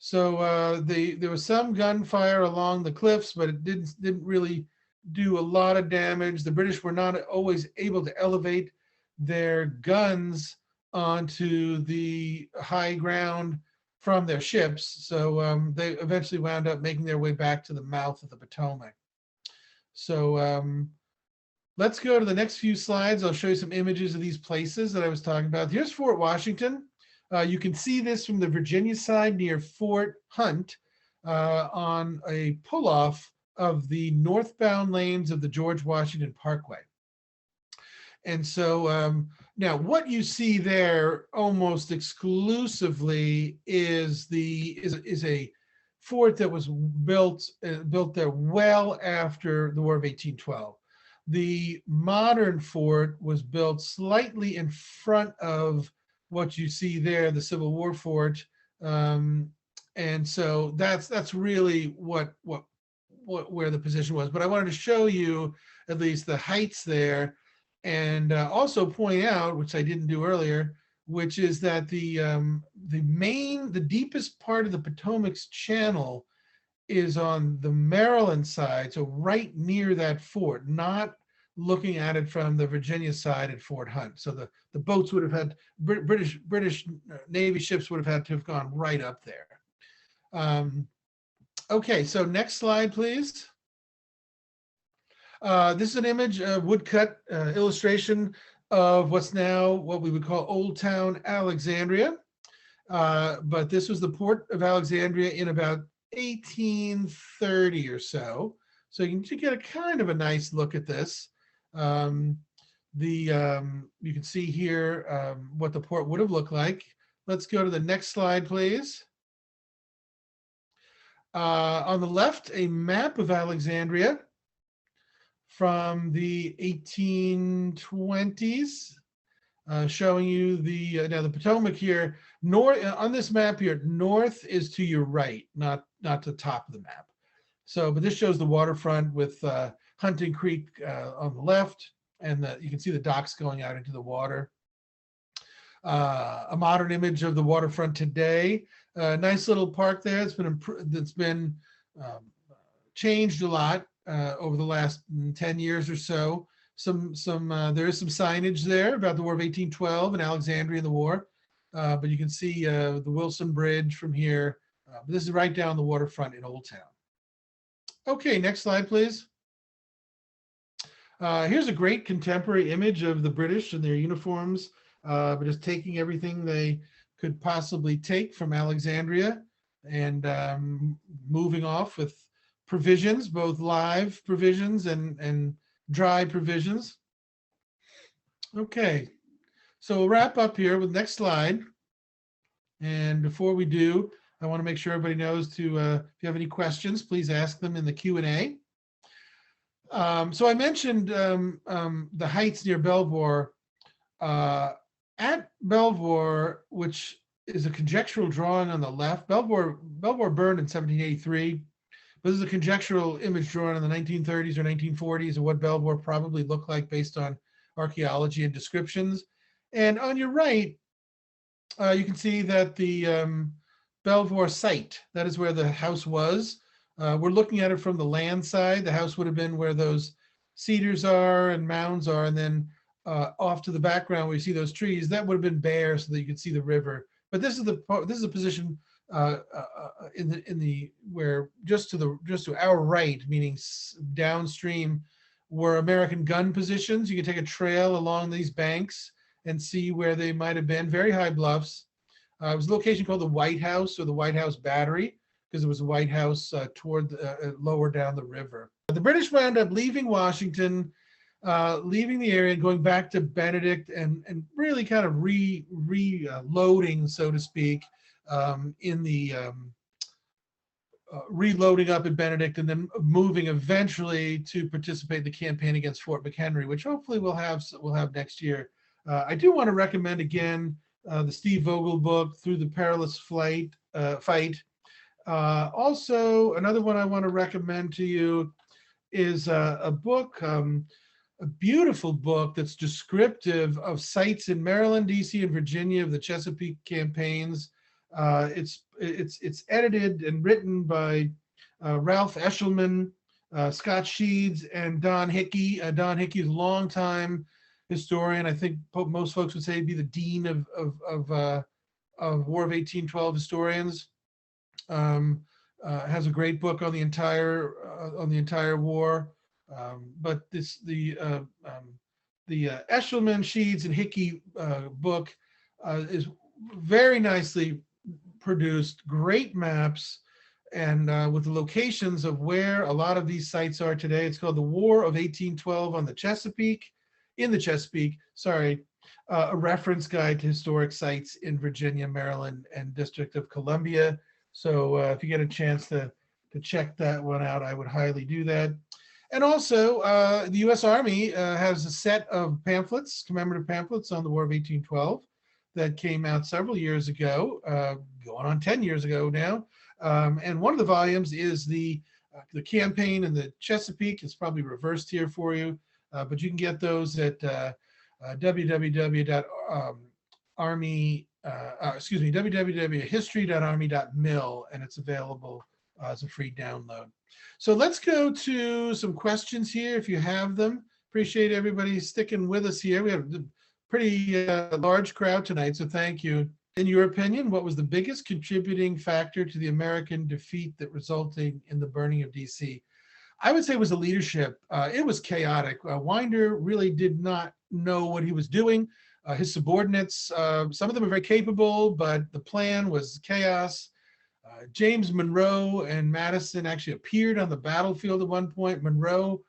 So there was some gunfire along the cliffs, but it didn't really do a lot of damage. The British were not always able to elevate their guns onto the high ground from their ships, so they eventually wound up making their way back to the mouth of the Potomac. So let's go to the next few slides. I'll show you some images of these places that I was talking about. Here's Fort Washington. You can see this from the Virginia side near Fort Hunt on a pull-off of the northbound lanes of the George Washington Parkway. And so now what you see there almost exclusively is a fort that was built there well after the War of 1812. The modern fort was built slightly in front of what you see there, the Civil War fort. And so that's really what where the position was. But I wanted to show you at least the heights there, and also point out, which I didn't do earlier, which is that the deepest part of the Potomac's channel is on the Maryland side, so right near that fort, not looking at it from the Virginia side at Fort Hunt. So the boats would have had, British Navy ships would have had to have gone right up there. Okay, so next slide, please. This is an image, a woodcut illustration of what's now what we would call Old Town Alexandria. But this was the port of Alexandria in about 1830 or so. So you can get a kind of a nice look at this. You can see here what the port would have looked like. Let's go to the next slide, please. On the left, a map of Alexandria from the 1820s, showing you now the Potomac here. North on this map here, north is to your right, not the top of the map. So, but this shows the waterfront with Hunting Creek on the left, and you can see the docks going out into the water. A modern image of the waterfront today. Nice little park there. It's been changed a lot over the last 10 years or so. There is some signage there about the War of 1812 and Alexandria in the war. But you can see the Wilson Bridge from here. But this is right down the waterfront in Old Town. Okay, next slide, please. Here's a great contemporary image of the British and their uniforms, but just taking everything they could possibly take from Alexandria and moving off with provisions, both live provisions and dry provisions. Okay, so we'll wrap up here with the next slide. And before we do, I want to make sure everybody knows to, if you have any questions, please ask them in the Q&A. So I mentioned the heights near Belvoir. At Belvoir, which is a conjectural drawing on the left, Belvoir burned in 1783, but this is a conjectural image drawn in the 1930s or 1940s of what Belvoir probably looked like based on archaeology and descriptions. And on your right, you can see that the Belvoir site, that is where the house was. We're looking at it from the land side. The house would have been where those cedars are and mounds are, and then off to the background where you see those trees, that would have been bare so that you could see the river. But this is a position where just to our right, meaning downstream, were American gun positions. You can take a trail along these banks and see where they might have been. Very high bluffs. It was a location called the White House or the White House Battery, because it was a White House toward lower down the river. The British wound up leaving Washington, leaving the area and going back to Benedict and really kind of reloading, so to speak, reloading up at Benedict and then moving eventually to participate in the campaign against Fort McHenry, which hopefully we'll have next year. I do want to recommend again the Steve Vogel book, Through the Perilous Fight. Also, another one I want to recommend to you is a book, a beautiful book that's descriptive of sites in Maryland, DC, and Virginia of the Chesapeake campaigns. It's edited and written by Ralph Eshelman, Scott Sheeds, and Don Hickey. Don Hickey is a longtime historian. I think most folks would say he'd be the dean of War of 1812 historians. Has a great book on the entire war. But the Eshelman, Sheeds, and Hickey book is very nicely produced, great maps, and with the locations of where a lot of these sites are today. It's called The War of 1812 on the Chesapeake, a reference guide to historic sites in Virginia, Maryland, and District of Columbia. So if you get a chance to check that one out, I would highly do that. And also, the U.S. Army has a set of pamphlets, commemorative pamphlets on the War of 1812 that came out several years ago, going on 10 years ago now. And one of the volumes is the campaign in the Chesapeake. It's probably reversed here for you, but you can get those at www.history.army.mil, and it's available as a free download. So let's go to some questions here if you have them. Appreciate everybody sticking with us here. We have a pretty large crowd tonight, so thank you. In your opinion, what was the biggest contributing factor to the American defeat that resulted in the burning of DC? I would say it was the leadership. It was chaotic. Winder really did not know what he was doing. His subordinates, some of them are very capable, but the plan was chaos. James Monroe and Madison actually appeared on the battlefield at one point. Monroe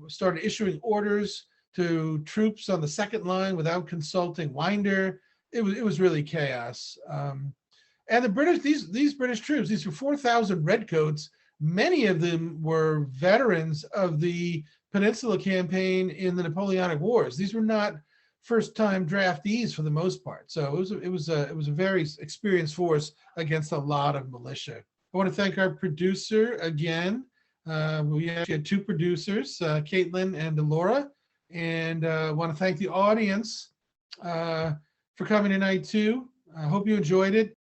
started issuing orders to troops on the second line without consulting Winder. It was really chaos. And the British, these British troops, these were 4,000 redcoats. Many of them were veterans of the Peninsula Campaign in the Napoleonic Wars. These were not first-time draftees for the most part. So it was a very experienced force against a lot of militia. I want to thank our producer again. We actually had two producers, Caitlin and Laura, and I want to thank the audience for coming tonight too. I hope you enjoyed it.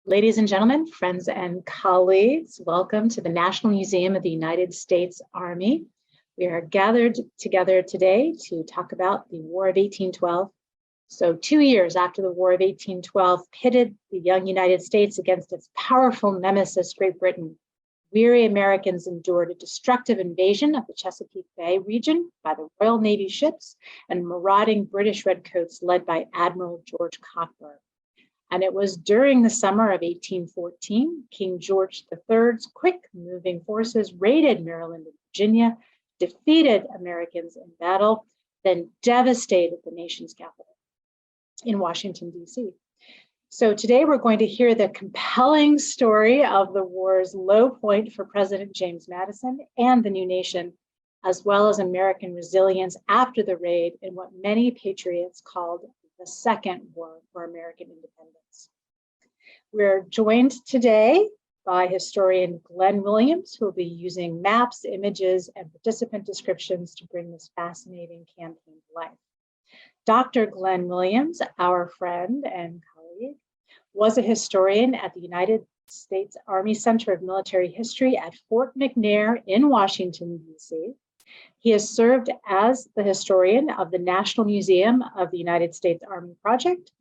Ladies and gentlemen, friends and colleagues, welcome to the National Museum of the United States Army. We are gathered together today to talk about the War of 1812. So 2 years after the War of 1812 pitted the young United States against its powerful nemesis, Great Britain, weary Americans endured a destructive invasion of the Chesapeake Bay region by the Royal Navy ships and marauding British redcoats led by Admiral George Cockburn. And it was during the summer of 1814, King George III's quick-moving forces raided Maryland and Virginia, defeated Americans in battle, then devastated the nation's capital in Washington, D.C. So today we're going to hear the compelling story of the war's low point for President James Madison and the new nation, as well as American resilience after the raid in what many patriots called the Second War for American Independence. We're joined today by historian Glenn Williams, who will be using maps, images, and participant descriptions to bring this fascinating campaign to life. Dr. Glenn Williams, our friend and colleague, was a historian at the United States Army Center of Military History at Fort McNair in Washington, D.C. He has served as the historian of the National Museum of the United States Army Project,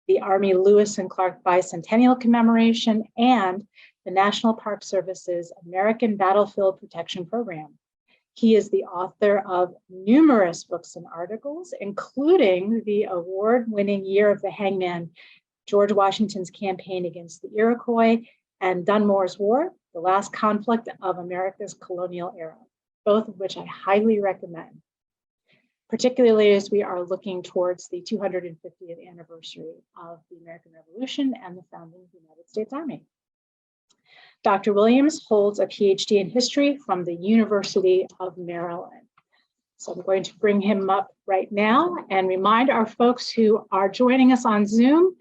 the Army Lewis and Clark Bicentennial Commemoration, and the National Park Service's American Battlefield Protection Program. He is the author of numerous books and articles, including the award-winning Year of the Hangman, George Washington's Campaign Against the Iroquois, and Dunmore's War, the Last Conflict of America's Colonial Era, both of which I highly recommend, particularly as we are looking towards the 250th anniversary of the American Revolution and the founding of the United States Army. Dr. Williams holds a PhD in history from the University of Maryland. So I'm going to bring him up right now and remind our folks who are joining us on Zoom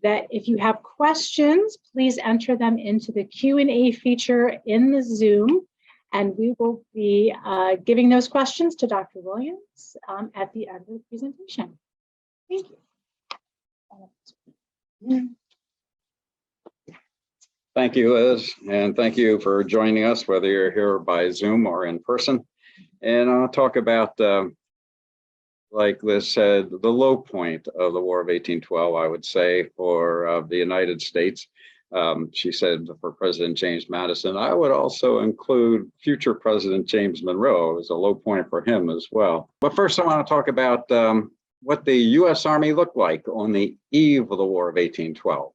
that if you have questions, please enter them into the Q&A feature in the Zoom, and we will be giving those questions to Dr. Williams at the end of the presentation. Thank you. Thank you, Liz, and thank you for joining us, whether you're here by Zoom or in person. And I'll talk about, like Liz said, the low point of the War of 1812, I would say, for the United States. She said for President James Madison. I would also include future President James Monroe. It was a low point for him as well. But first I want to talk about what the U.S. Army looked like on the eve of the War of 1812.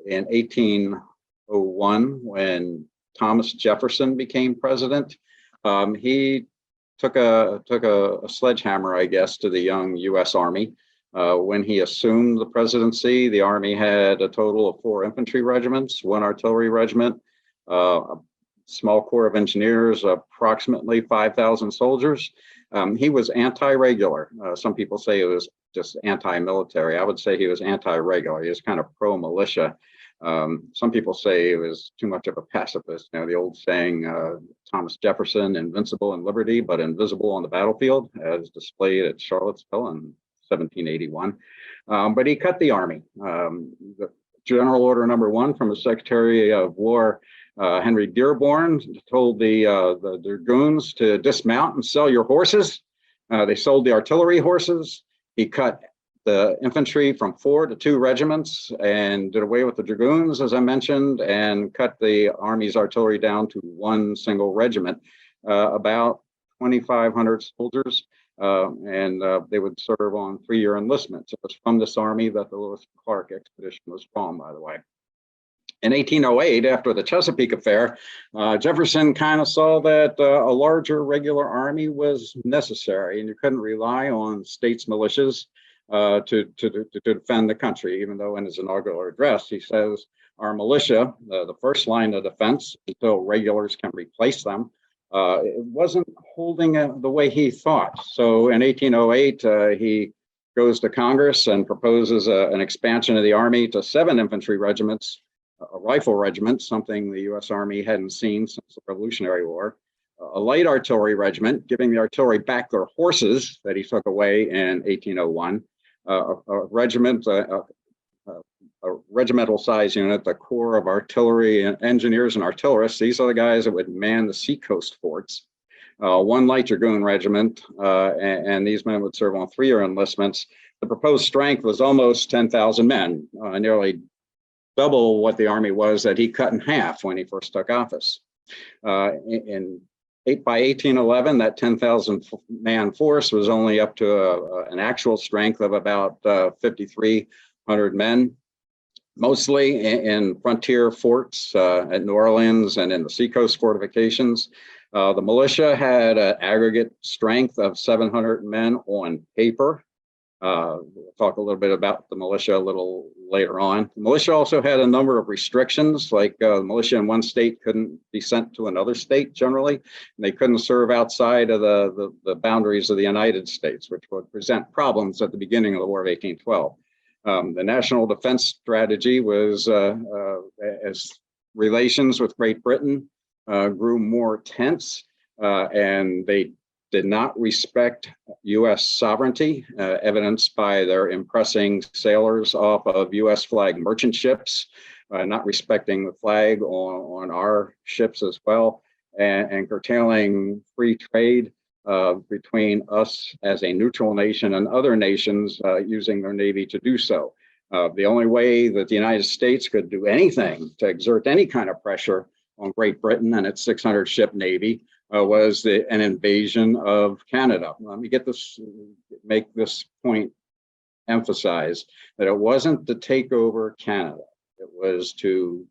In 1801, when Thomas Jefferson became president, he took a sledgehammer, I guess, to the young U.S. Army When he assumed the presidency, the Army had a total of 4 infantry regiments, 1 artillery regiment, a small corps of engineers, approximately 5,000 soldiers. He was anti-regular. Some people say it was just anti-military. I would say he was anti-regular. He was kind of pro-militia. Some people say he was too much of a pacifist. You know, the old saying, Thomas Jefferson, invincible in liberty, but invisible on the battlefield, as displayed at Charlottesville in 1781. But he cut the Army. The General Order Number 1 from the Secretary of War, Henry Dearborn, told the dragoons to dismount and sell your horses. They sold the artillery horses. He cut the infantry from 4 to 2 regiments and did away with the dragoons, as I mentioned, and cut the Army's artillery down to 1 single regiment, about 2,500 soldiers, and they would serve on 3-year enlistments. It was from this Army that the Lewis and Clark expedition was formed, by the way. In 1808, after the Chesapeake affair, Jefferson kind of saw that a larger regular army was necessary, and you couldn't rely on states' militias to defend the country, even though in his inaugural address, he says, our militia, the first line of defense until regulars can replace them, it wasn't holding the way he thought. So in 1808, he goes to Congress and proposes an expansion of the Army to 7 infantry regiments, a rifle regiment, something the U.S. Army hadn't seen since the Revolutionary War, a light artillery regiment, giving the artillery back their horses that he took away in 1801, a regiment, a regimental size unit, the Corps of Artillery and Engineers and Artillerists. These are the guys that would man the seacoast forts. 1 light dragoon regiment, and these men would serve on 3-year enlistments. The proposed strength was almost 10,000 men, nearly double what the Army was that he cut in half when he first took office. By 1811, that 10,000 man force was only up to an actual strength of about 5,300 men, mostly in frontier forts at New Orleans and in the seacoast fortifications. The militia had an aggregate strength of 700 men on paper. We'll talk a little bit about the militia a little later on. The militia also had a number of restrictions, like the militia in one state couldn't be sent to another state generally, and they couldn't serve outside of the boundaries of the United States, which would present problems at the beginning of the War of 1812. The national defense strategy was, as relations with Great Britain grew more tense, and they did not respect U.S. sovereignty, evidenced by their impressing sailors off of U.S. flag merchant ships, not respecting the flag on our ships as well, and curtailing free trade between us as a neutral nation and other nations using their Navy to do so. The only way that the United States could do anything to exert any kind of pressure on Great Britain and its 600-ship Navy was an invasion of Canada. Let me make this point emphasize that it wasn't to take over Canada. It was to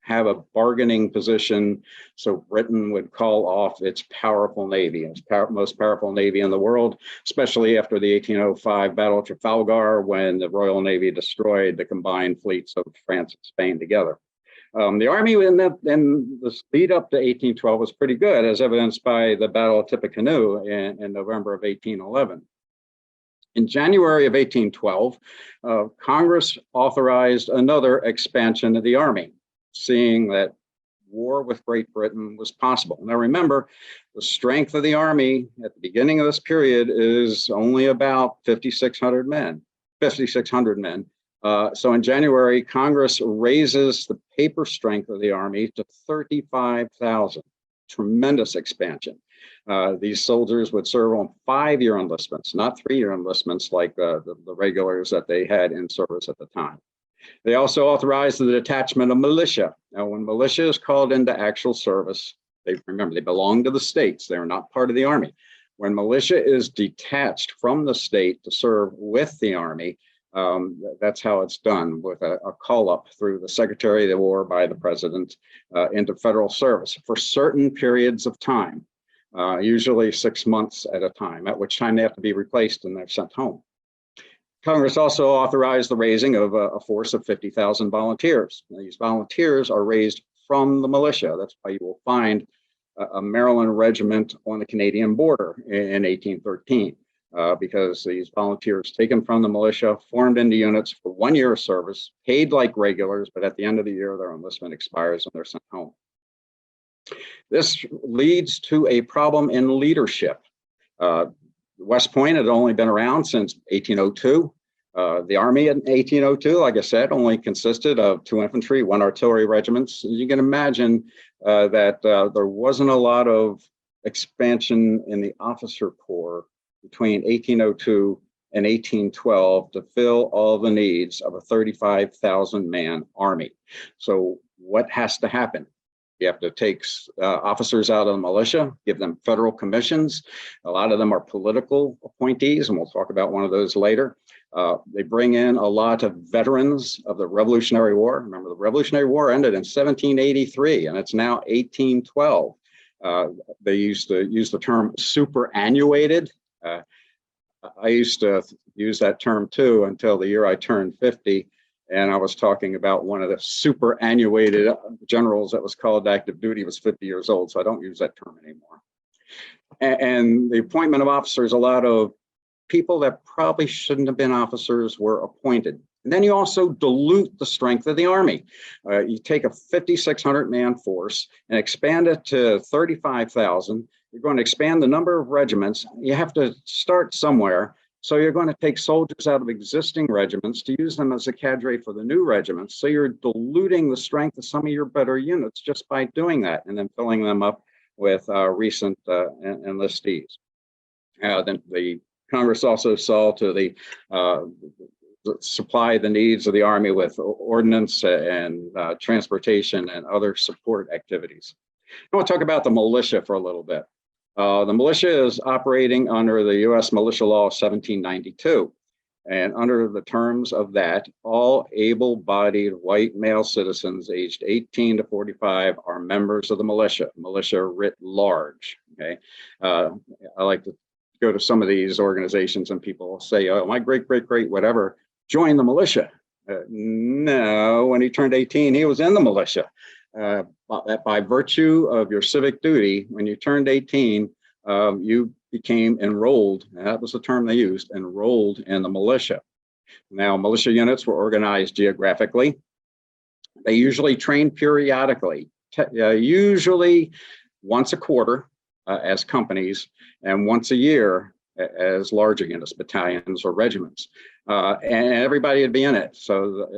have a bargaining position so Britain would call off its powerful Navy, its most powerful Navy in the world, especially after the 1805 Battle of Trafalgar, when the Royal Navy destroyed the combined fleets of France and Spain together. The Army in the lead up to 1812 was pretty good, as evidenced by the Battle of Tippecanoe in November of 1811. In January of 1812, Congress authorized another expansion of the Army, seeing that war with Great Britain was possible. Now remember, the strength of the Army at the beginning of this period is only about 5,600 men. So in January, Congress raises the paper strength of the Army to 35,000, tremendous expansion. These soldiers would serve on 5-year enlistments, not 3-year enlistments like the regulars that they had in service at the time. They also authorized the detachment of militia. Now, when militia is called into actual service, remember, they belong to the states. They are not part of the Army. When militia is detached from the state to serve with the Army, that's how it's done, with a call up through the Secretary of the War by the President into federal service for certain periods of time, usually 6 months at a time, at which time they have to be replaced and they're sent home. Congress also authorized the raising of a force of 50,000 volunteers. Now, these volunteers are raised from the militia. That's why you will find a Maryland regiment on the Canadian border in 1813, because these volunteers taken from the militia, formed into units for 1 year of service, paid like regulars, but at the end of the year, their enlistment expires and they're sent home. This leads to a problem in leadership. West Point had only been around since 1802. The Army in 1802, like I said, only consisted of 2 infantry, 1 artillery regiments. You can imagine that there wasn't a lot of expansion in the officer corps between 1802 and 1812 to fill all the needs of a 35,000 man army. So what has to happen? You have to take officers out of the militia, give them federal commissions. A lot of them are political appointees, and we'll talk about one of those later. They bring in a lot of veterans of the Revolutionary War. Remember, the Revolutionary War ended in 1783, and it's now 1812. They used to use the term superannuated. I used to use that term too until the year I turned 50. And I was talking about one of the superannuated generals that was called active duty was 50 years old. So I don't use that term anymore. And the appointment of officers, a lot of people that probably shouldn't have been officers were appointed. And then you also dilute the strength of the Army. You take a 5,600 man force and expand it to 35,000. You're going to expand the number of regiments. You have to start somewhere. So you're going to take soldiers out of existing regiments to use them as a cadre for the new regiments. So you're diluting the strength of some of your better units just by doing that and then filling them up with recent enlistees. Then the Congress also saw to the supply the needs of the Army with ordnance and transportation and other support activities. I want to talk about the militia for a little bit. The militia is operating under the U.S. Militia Law of 1792. And under the terms of that, all able-bodied white male citizens aged 18 to 45 are members of the militia writ large. Okay, I like to go to some of these organizations and people say, oh, my great, whatever, joined the militia. No, when he turned 18, he was in the militia. By virtue of your civic duty, when you turned 18, you became enrolled, and that was the term they used, enrolled in the militia. Now, militia units were organized geographically. They usually trained periodically, usually once a quarter as companies, and once a year as larger units, battalions or regiments. And everybody would be in it. So,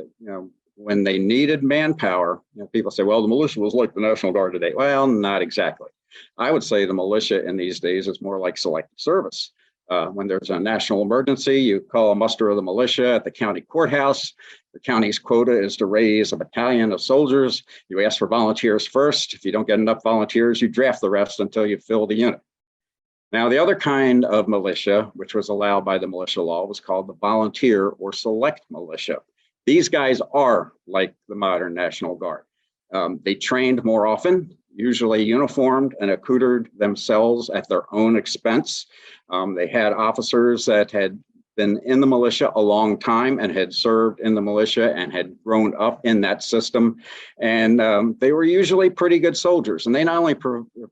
when they needed manpower, people say, well, the militia was like the National Guard today. Well, not exactly. I would say the militia in these days is more like selective service. When there's a national emergency, you call a muster of the militia at the county courthouse. The county's quota is to raise a battalion of soldiers. You ask for volunteers first. If you don't get enough volunteers, you draft the rest until you fill the unit. Now, the other kind of militia, which was allowed by the militia law, was called the volunteer or select militia. These guys are like the modern National Guard. They trained more often, usually uniformed and accoutered themselves at their own expense. They had officers that had been in the militia a long time and had served in the militia and had grown up in that system. And they were usually pretty good soldiers. And they not only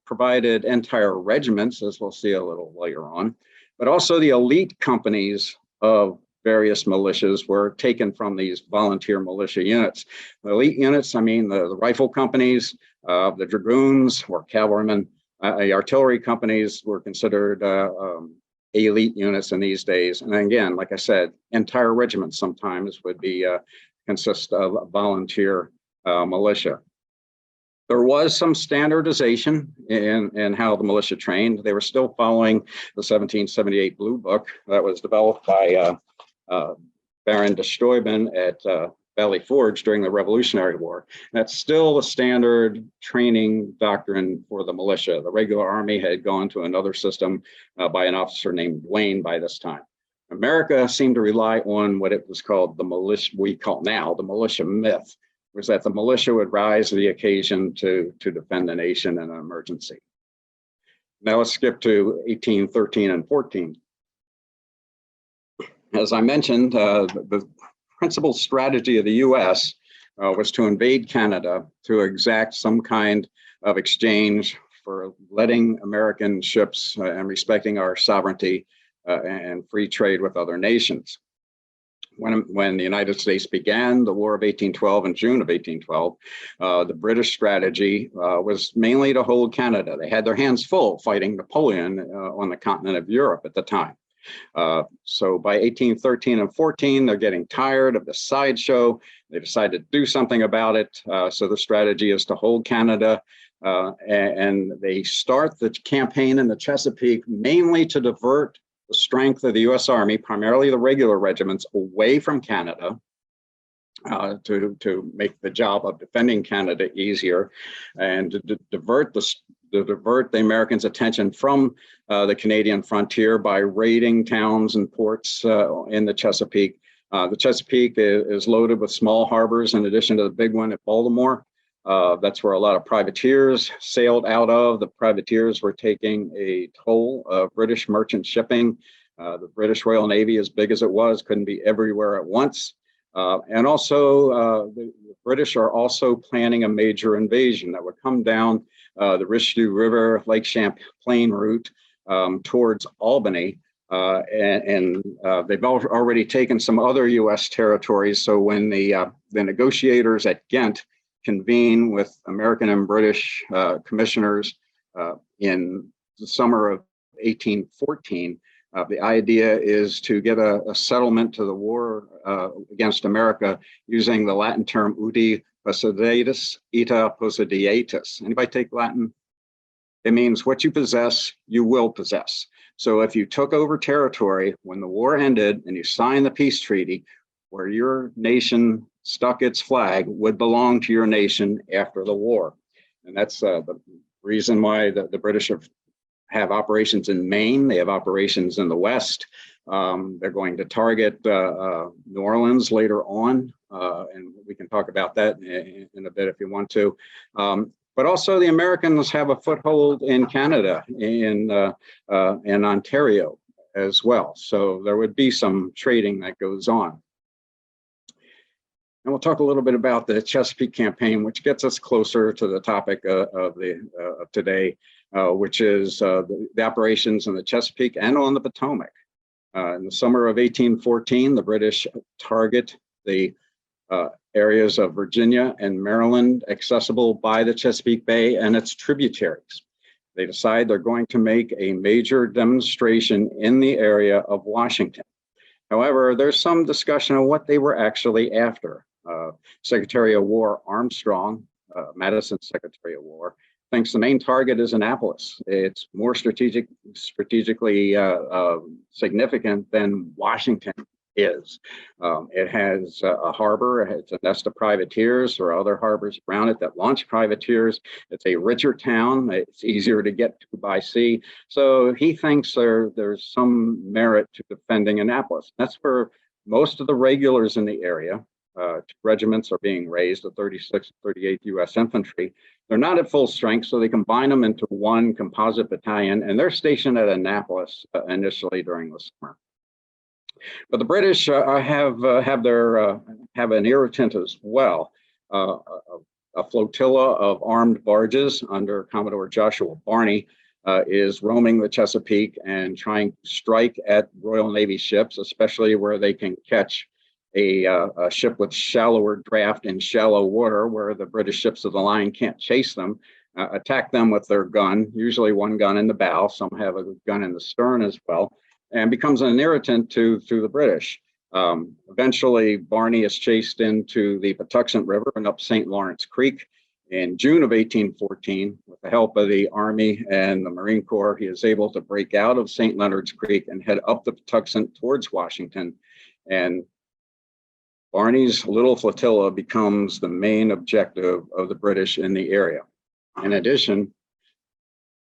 provided entire regiments, as we'll see a little later on, but also the elite companies of various militias were taken from these volunteer militia units. The elite units, I mean the rifle companies, the dragoons or cavalrymen, the artillery companies were considered elite units in these days. And again, like I said, entire regiments sometimes would be consist of volunteer militia. There was some standardization in how the militia trained. They were still following the 1778 Blue Book that was developed by Baron de Stuyben at Valley Forge during the Revolutionary War. That's still the standard training doctrine for the militia. The regular Army had gone to another system by an officer named Duane by this time. America seemed to rely on what it was called the militia, we call now the militia myth, was that the militia would rise to the occasion to defend the nation in an emergency. Now let's skip to 1813 and 14. As I mentioned, the principal strategy of the U.S. Was to invade Canada to exact some kind of exchange for letting American ships and respecting our sovereignty and free trade with other nations. When the United States began the War of 1812 in June of 1812, the British strategy was mainly to hold Canada. They had their hands full fighting Napoleon on the continent of Europe at the time. So by 1813 and 14, they're getting tired of the sideshow. They decided to do something about it. So the strategy is to hold Canada, and they start the campaign in the Chesapeake mainly to divert the strength of the U.S. Army, primarily the regular regiments, away from Canada to make the job of defending Canada easier, and to divert the Americans' attention from the Canadian frontier by raiding towns and ports in the Chesapeake. The Chesapeake is loaded with small harbors in addition to the big one at Baltimore. That's where a lot of privateers sailed out of. The privateers were taking a toll of British merchant shipping. The British Royal Navy, as big as it was, couldn't be everywhere at once. And also, the British are also planning a major invasion that would come down the Richelieu River, Lake Champlain route towards Albany. And they've already taken some other U.S. territories. So when the negotiators at Ghent convene with American and British commissioners in the summer of 1814, the idea is to get a settlement to the war against America using the Latin term uti possediatus, ita possediatus. Anybody take Latin? It means what you possess, you will possess. So if you took over territory when the war ended and you signed the peace treaty, where your nation stuck its flag would belong to your nation after the war. And that's the reason why the British have operations in Maine. They have operations in the West. They're going to target New Orleans later on, and we can talk about that in a bit if you want to. But also the Americans have a foothold in Canada, in Ontario as well. So there would be some trading that goes on. And we'll talk a little bit about the Chesapeake campaign, which gets us closer to the topic of today, which is the operations in the Chesapeake and on the Potomac. In the summer of 1814, the British target the areas of Virginia and Maryland accessible by the Chesapeake Bay and its tributaries. They decide they're going to make a major demonstration in the area of Washington. However, there's some discussion of what they were actually after. Secretary of War Armstrong, Madison's Secretary of War, thinks the main target is Annapolis. It's more strategically significant than Washington is. It has a harbor, it's a nest of privateers or other harbors around it that launch privateers. It's a richer town, it's easier to get to by sea. So he thinks there's some merit to defending Annapolis. That's where most of the regulars in the area, regiments are being raised, the 36th and 38th U.S. Infantry. They're not at full strength, so they combine them into one composite battalion, and they're stationed at Annapolis initially during the summer. But the British have an irritant as well. A flotilla of armed barges under Commodore Joshua Barney is roaming the Chesapeake and trying to strike at Royal Navy ships, especially where they can catch a ship with shallower draft in shallow water, where the British ships of the line can't chase them, attack them with their gun, usually one gun in the bow, some have a gun in the stern as well, and becomes an irritant to the British. Eventually, Barney is chased into the Patuxent River and up St. Lawrence Creek. In June of 1814, with the help of the Army and the Marine Corps, he is able to break out of St. Leonard's Creek and head up the Patuxent towards Washington. And Barney's little flotilla becomes the main objective of the British in the area. In addition,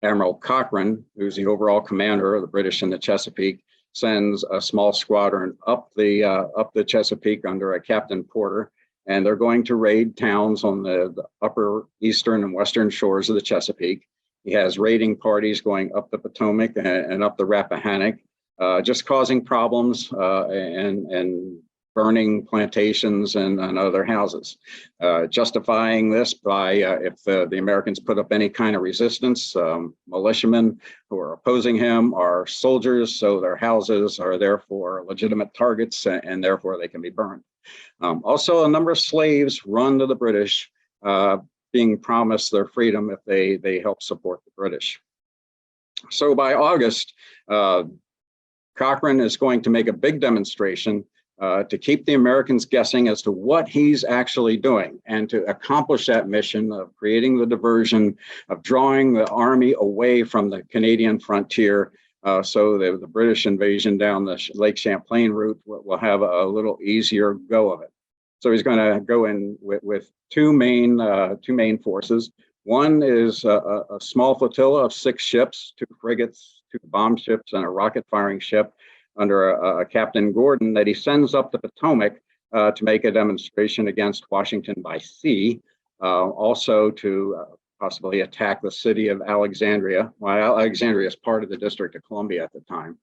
Admiral Cockburn, who's the overall commander of the British in the Chesapeake, sends a small squadron up the Chesapeake under a Captain Porter, and they're going to raid towns on the upper eastern and western shores of the Chesapeake. He has raiding parties going up the Potomac and up the Rappahannock. just causing problems and burning plantations and other houses, justifying this by if the Americans put up any kind of resistance, militiamen who are opposing him are soldiers, so their houses are therefore legitimate targets and therefore they can be burned. Also, a number of slaves run to the British, being promised their freedom if they help support the British. So by August, Cockburn is going to make a big demonstration to keep the Americans guessing as to what he's actually doing, and to accomplish that mission of creating the diversion, of drawing the army away from the Canadian frontier, so the British invasion down the Lake Champlain route will have a little easier go of it. So he's going to go in with two main forces. One is a small flotilla of 6 ships, 2 frigates, 2 bomb ships, and a rocket-firing ship under Captain Gordon that he sends up the Potomac to make a demonstration against Washington by sea, also to possibly attack the city of Alexandria. Well, Alexandria is part of the District of Columbia at the time.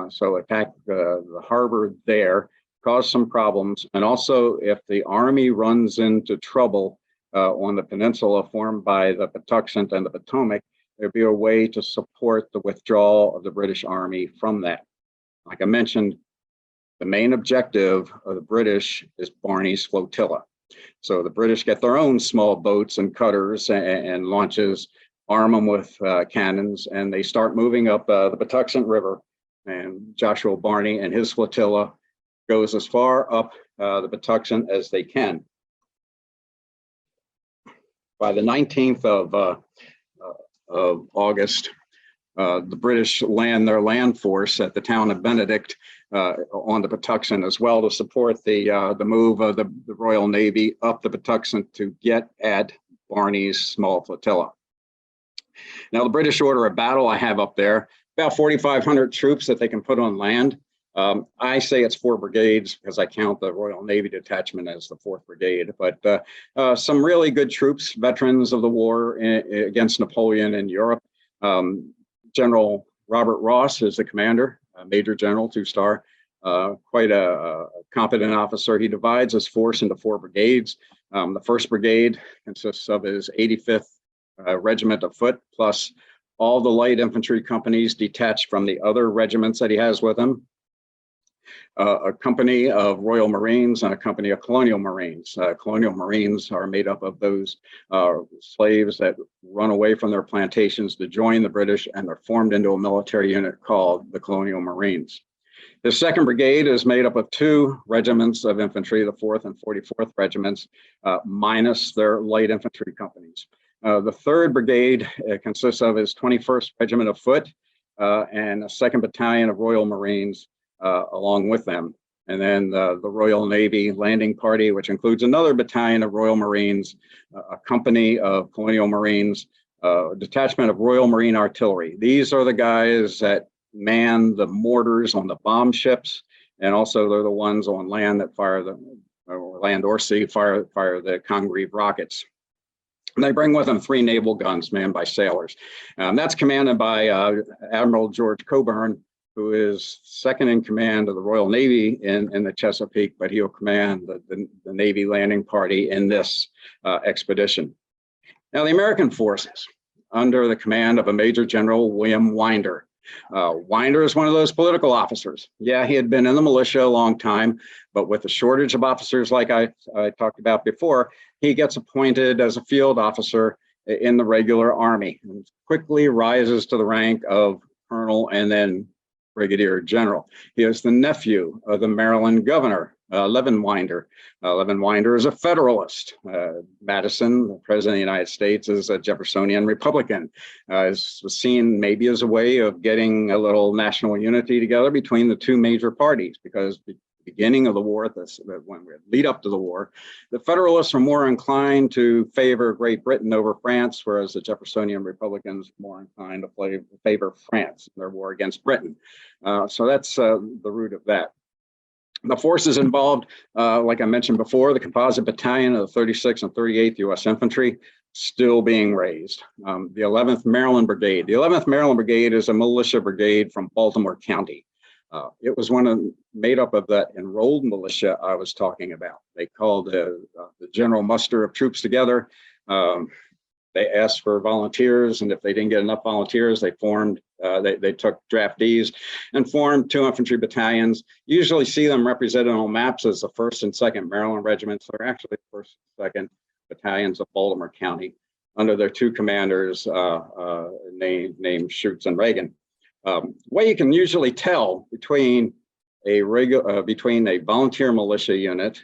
So attack the harbor there, cause some problems. And also, if the army runs into trouble on the peninsula formed by the Patuxent and the Potomac, there'd be a way to support the withdrawal of the British Army from that. Like I mentioned, the main objective of the British is Barney's flotilla. So the British get their own small boats and cutters and launches, arm them with cannons, and they start moving up the Patuxent River. And Joshua Barney and his flotilla goes as far up the Patuxent as they can. By the 19th of August, the British land their land force at the town of Benedict on the Patuxent as well, to support the move of the Royal Navy up the Patuxent to get at Barney's small flotilla. Now, the British order of battle I have up there, about 4,500 troops that they can put on land. I say it's 4 brigades because I count the Royal Navy detachment as the 4th Brigade, but some really good troops, veterans of the war against Napoleon in Europe. General Robert Ross is the commander, Major General, 2-star, quite a competent officer. He divides his force into 4 brigades. The 1st Brigade consists of his 85th Regiment of Foot, plus all the light infantry companies detached from the other regiments that he has with him. A company of Royal Marines and a company of Colonial Marines. Colonial Marines are made up of those slaves that run away from their plantations to join the British, and they're formed into a military unit called the Colonial Marines. The 2nd Brigade is made up of 2 regiments of infantry, the 4th and 44th Regiments, minus their light infantry companies. The 3rd Brigade consists of his 21st Regiment of Foot and a 2nd Battalion of Royal Marines along with them. And then the Royal Navy Landing Party, which includes another battalion of Royal Marines, a company of Colonial Marines, a detachment of Royal Marine Artillery. These are the guys that man the mortars on the bomb ships, and also they're the ones on land that fire or land or sea, fire the Congreve rockets. And they bring with them 3 naval guns manned by sailors. That's commanded by Admiral George Cockburn, who is 2nd in command of the Royal Navy in the Chesapeake, but he'll command the Navy landing party in this expedition. Now, the American forces, under the command of a Major General William Winder. Winder is one of those political officers. Yeah, he had been in the militia a long time, but with the shortage of officers like I talked about before, he gets appointed as a field officer in the regular army and quickly rises to the rank of colonel and then brigadier general. He is the nephew of the Maryland governor, Levin Winder. Levin Winder is a Federalist. Madison, the president of the United States, is a Jeffersonian Republican. Is seen maybe as a way of getting a little national unity together between the 2 major parties, because the beginning of the war, when we lead up to the war, the Federalists are more inclined to favor Great Britain over France, whereas the Jeffersonian Republicans are more inclined to favor France in their war against Britain. So that's the root of that. The forces involved, like I mentioned before, the composite battalion of the 36th and 38th U.S. Infantry, still being raised. The 11th Maryland Brigade. The 11th Maryland Brigade is a militia brigade from Baltimore County. It was made up of that enrolled militia I was talking about. They called the general muster of troops together. They asked for volunteers, and if they didn't get enough volunteers, they formed, they took draftees and formed 2 infantry battalions. You usually see them represented on maps as the 1st and 2nd Maryland regiments. They're actually 1st and 2nd battalions of Baltimore County under their 2 commanders named Schutz and Reagan. What you can usually tell between a volunteer militia unit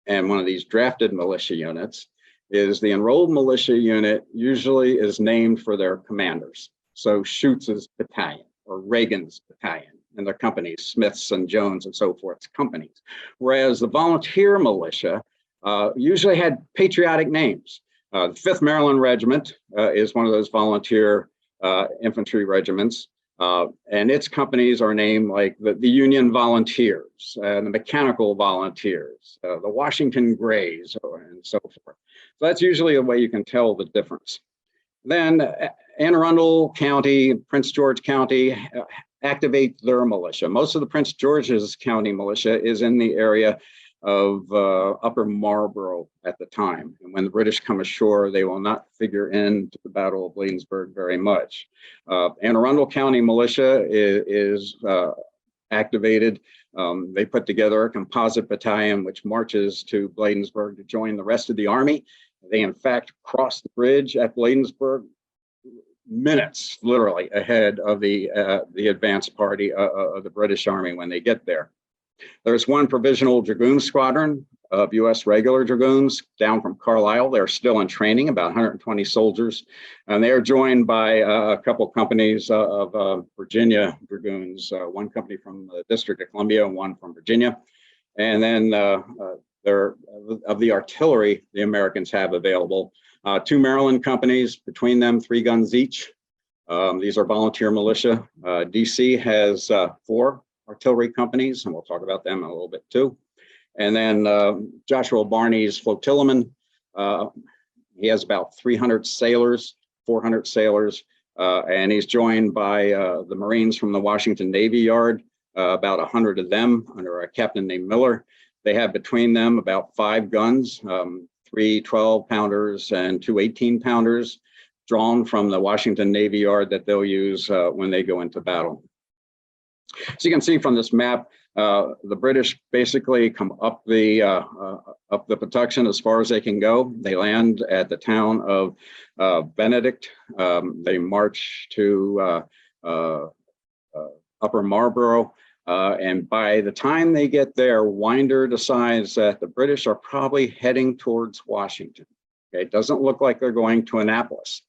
and one of these drafted militia units is the enrolled militia unit usually is named for their commanders. So Schutz's battalion or Reagan's battalion and their companies, Smiths and Jones and so forth, companies. Whereas the volunteer militia usually had patriotic names. The 5th Maryland Regiment is one of those volunteer infantry regiments. And its companies are named like the Union Volunteers and the Mechanical Volunteers, the Washington Grays, and so forth. So that's usually the way you can tell the difference. Then Anne Arundel County, Prince George County activate their militia. Most of the Prince George's County militia is in the area of Upper Marlborough at the time. And when the British come ashore, they will not figure into the Battle of Bladensburg very much. Anne Arundel County militia is activated. They put together a composite battalion which marches to Bladensburg to join the rest of the army. They in fact cross the bridge at Bladensburg minutes, literally, ahead of the advance party of the British Army when they get there. There's 1 provisional dragoon squadron of U.S. regular dragoons down from Carlisle. They're still in training, about 120 soldiers, and they are joined by a couple companies of Virginia dragoons, 1 company from the District of Columbia and 1 from Virginia. And then of the artillery the Americans have available, 2 Maryland companies, between them 3 guns each. These are volunteer militia. DC has 4 artillery companies, and we'll talk about them in a little bit too. And then Joshua Barney's flotillaman, he has about 300 sailors, 400 sailors, and he's joined by the Marines from the Washington Navy Yard, about 100 of them under a captain named Miller. They have between them about 5 guns, 3 12-pounders and 2 18-pounders, drawn from the Washington Navy Yard that they'll use when they go into battle. So you can see from this map, the British basically come up the Patuxent as far as they can go. They land at the town of Benedict. They march to Upper Marlborough. And by the time they get there, Winder decides that the British are probably heading towards Washington. Okay, it doesn't look like they're going to Annapolis.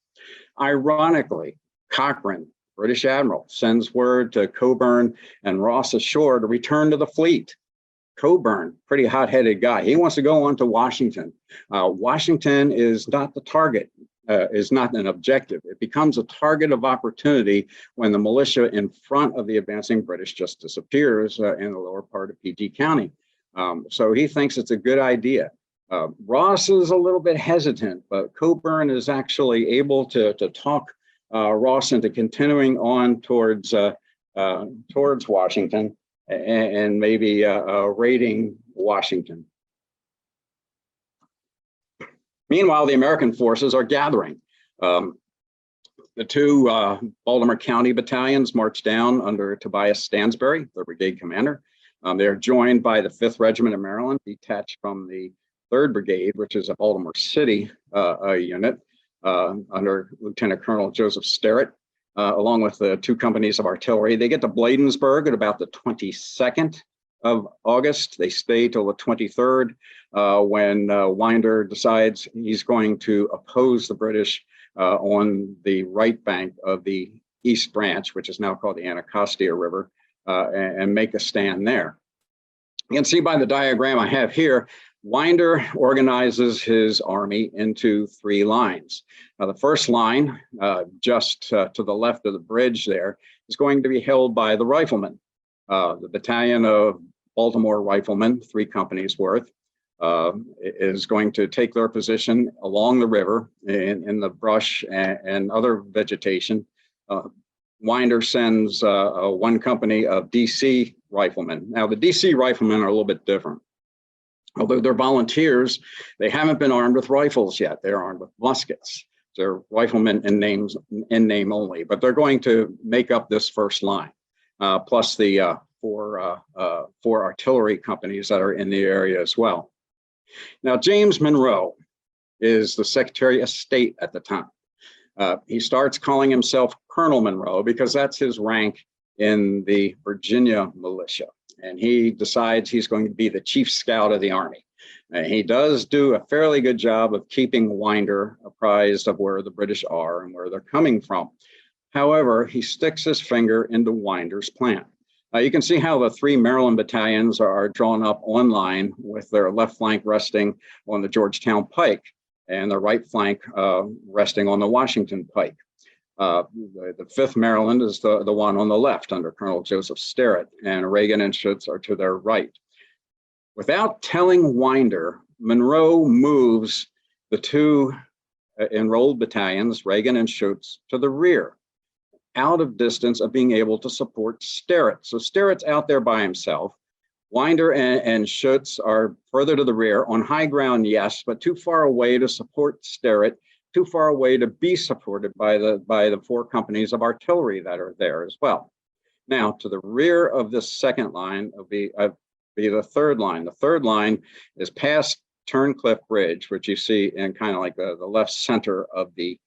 Ironically, Cockburn, British Admiral, sends word to Cockburn and Ross ashore to return to the fleet. Cockburn, pretty hot-headed guy, he wants to go on to Washington. Washington is not the target, is not an objective. It becomes a target of opportunity when the militia in front of the advancing British just disappears in the lower part of PG County. So he thinks it's a good idea. Ross is a little bit hesitant, but Cockburn is actually able to talk Ross into continuing on towards Washington and maybe raiding Washington. Meanwhile, the American forces are gathering. The 2 Baltimore County battalions march down under Tobias Stansbury, their brigade commander. They're joined by the 5th Regiment of Maryland, detached from the 3rd Brigade, which is a Baltimore City unit, under Lieutenant Colonel Joseph Sterrett, along with the 2 companies of artillery. They get to Bladensburg at about the 22nd of August. They stay till the 23rd when Winder decides he's going to oppose the British on the right bank of the East Branch, which is now called the Anacostia River, and make a stand there. You can see by the diagram I have here, Winder organizes his army into 3 lines. Now, the first line, just to the left of the bridge there, is going to be held by the riflemen. The battalion of Baltimore riflemen, 3 companies worth, is going to take their position along the river in the brush and other vegetation Winder sends one company of DC riflemen. Now, the DC riflemen are a little bit different. Although they're volunteers, they haven't been armed with rifles yet. They're armed with muskets. They're riflemen in name only, but they're going to make up this first line, plus the four artillery companies that are in the area as well. Now, James Monroe is the Secretary of State at the time. He starts calling himself Colonel Monroe because that's his rank in the Virginia militia. And he decides he's going to be the chief scout of the Army. He does do a fairly good job of keeping Winder apprised of where the British are and where they're coming from. However, he sticks his finger into Winder's plan. You can see how the 3 Maryland battalions are drawn up on line with their left flank resting on the Georgetown Pike and the right flank resting on the Washington Pike. The 5th Maryland is the one on the left under Colonel Joseph Sterrett, and Reagan and Schutz are to their right. Without telling Winder, Monroe moves the 2 enrolled battalions, Reagan and Schutz, to the rear, out of distance of being able to support Sterrett. So Sterrett's out there by himself. Winder and Schutz are further to the rear, on high ground, yes, but too far away to support Sterrett, too far away to be supported by the 4 companies of artillery that are there as well. Now, to the rear of this second line will be the third line. The third line is past Turncliffe Bridge, which you see in kind of like the left center of the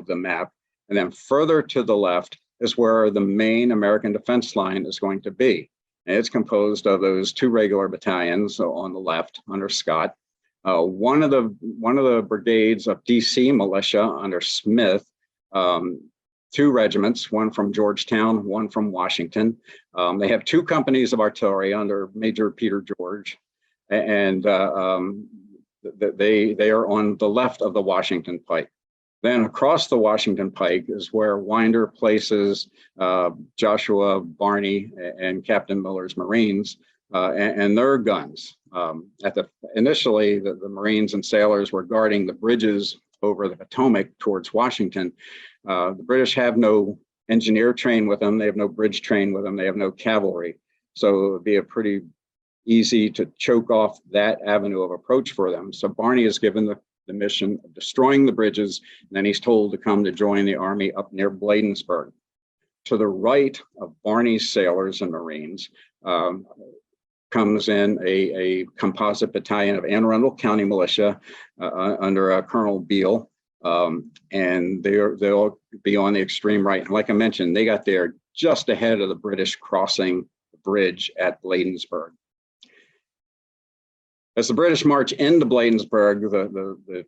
map. And then further to the left is where the main American defense line is going to be. And it's composed of those 2 regular battalions on the left under Scott. One of the brigades of DC militia under Smith, 2 regiments, one from Georgetown, one from Washington. They have 2 companies of artillery under Major Peter George, and they are on the left of the Washington Pike. Then across the Washington Pike is where Winder places Joshua Barney and Captain Miller's Marines and their guns. Initially, the Marines and sailors were guarding the bridges over the Potomac towards Washington. The British have no engineer train with them. They have no bridge train with them. They have no cavalry. So it would be a pretty easy to choke off that avenue of approach for them. So Barney is given the mission of destroying the bridges, and then he's told to come to join the Army up near Bladensburg. To the right of Barney's sailors and Marines comes in a composite battalion of Anne Arundel County Militia under Colonel Beale, and they'll be on the extreme right. And like I mentioned, they got there just ahead of the British crossing the bridge at Bladensburg. As the British march into Bladensburg, the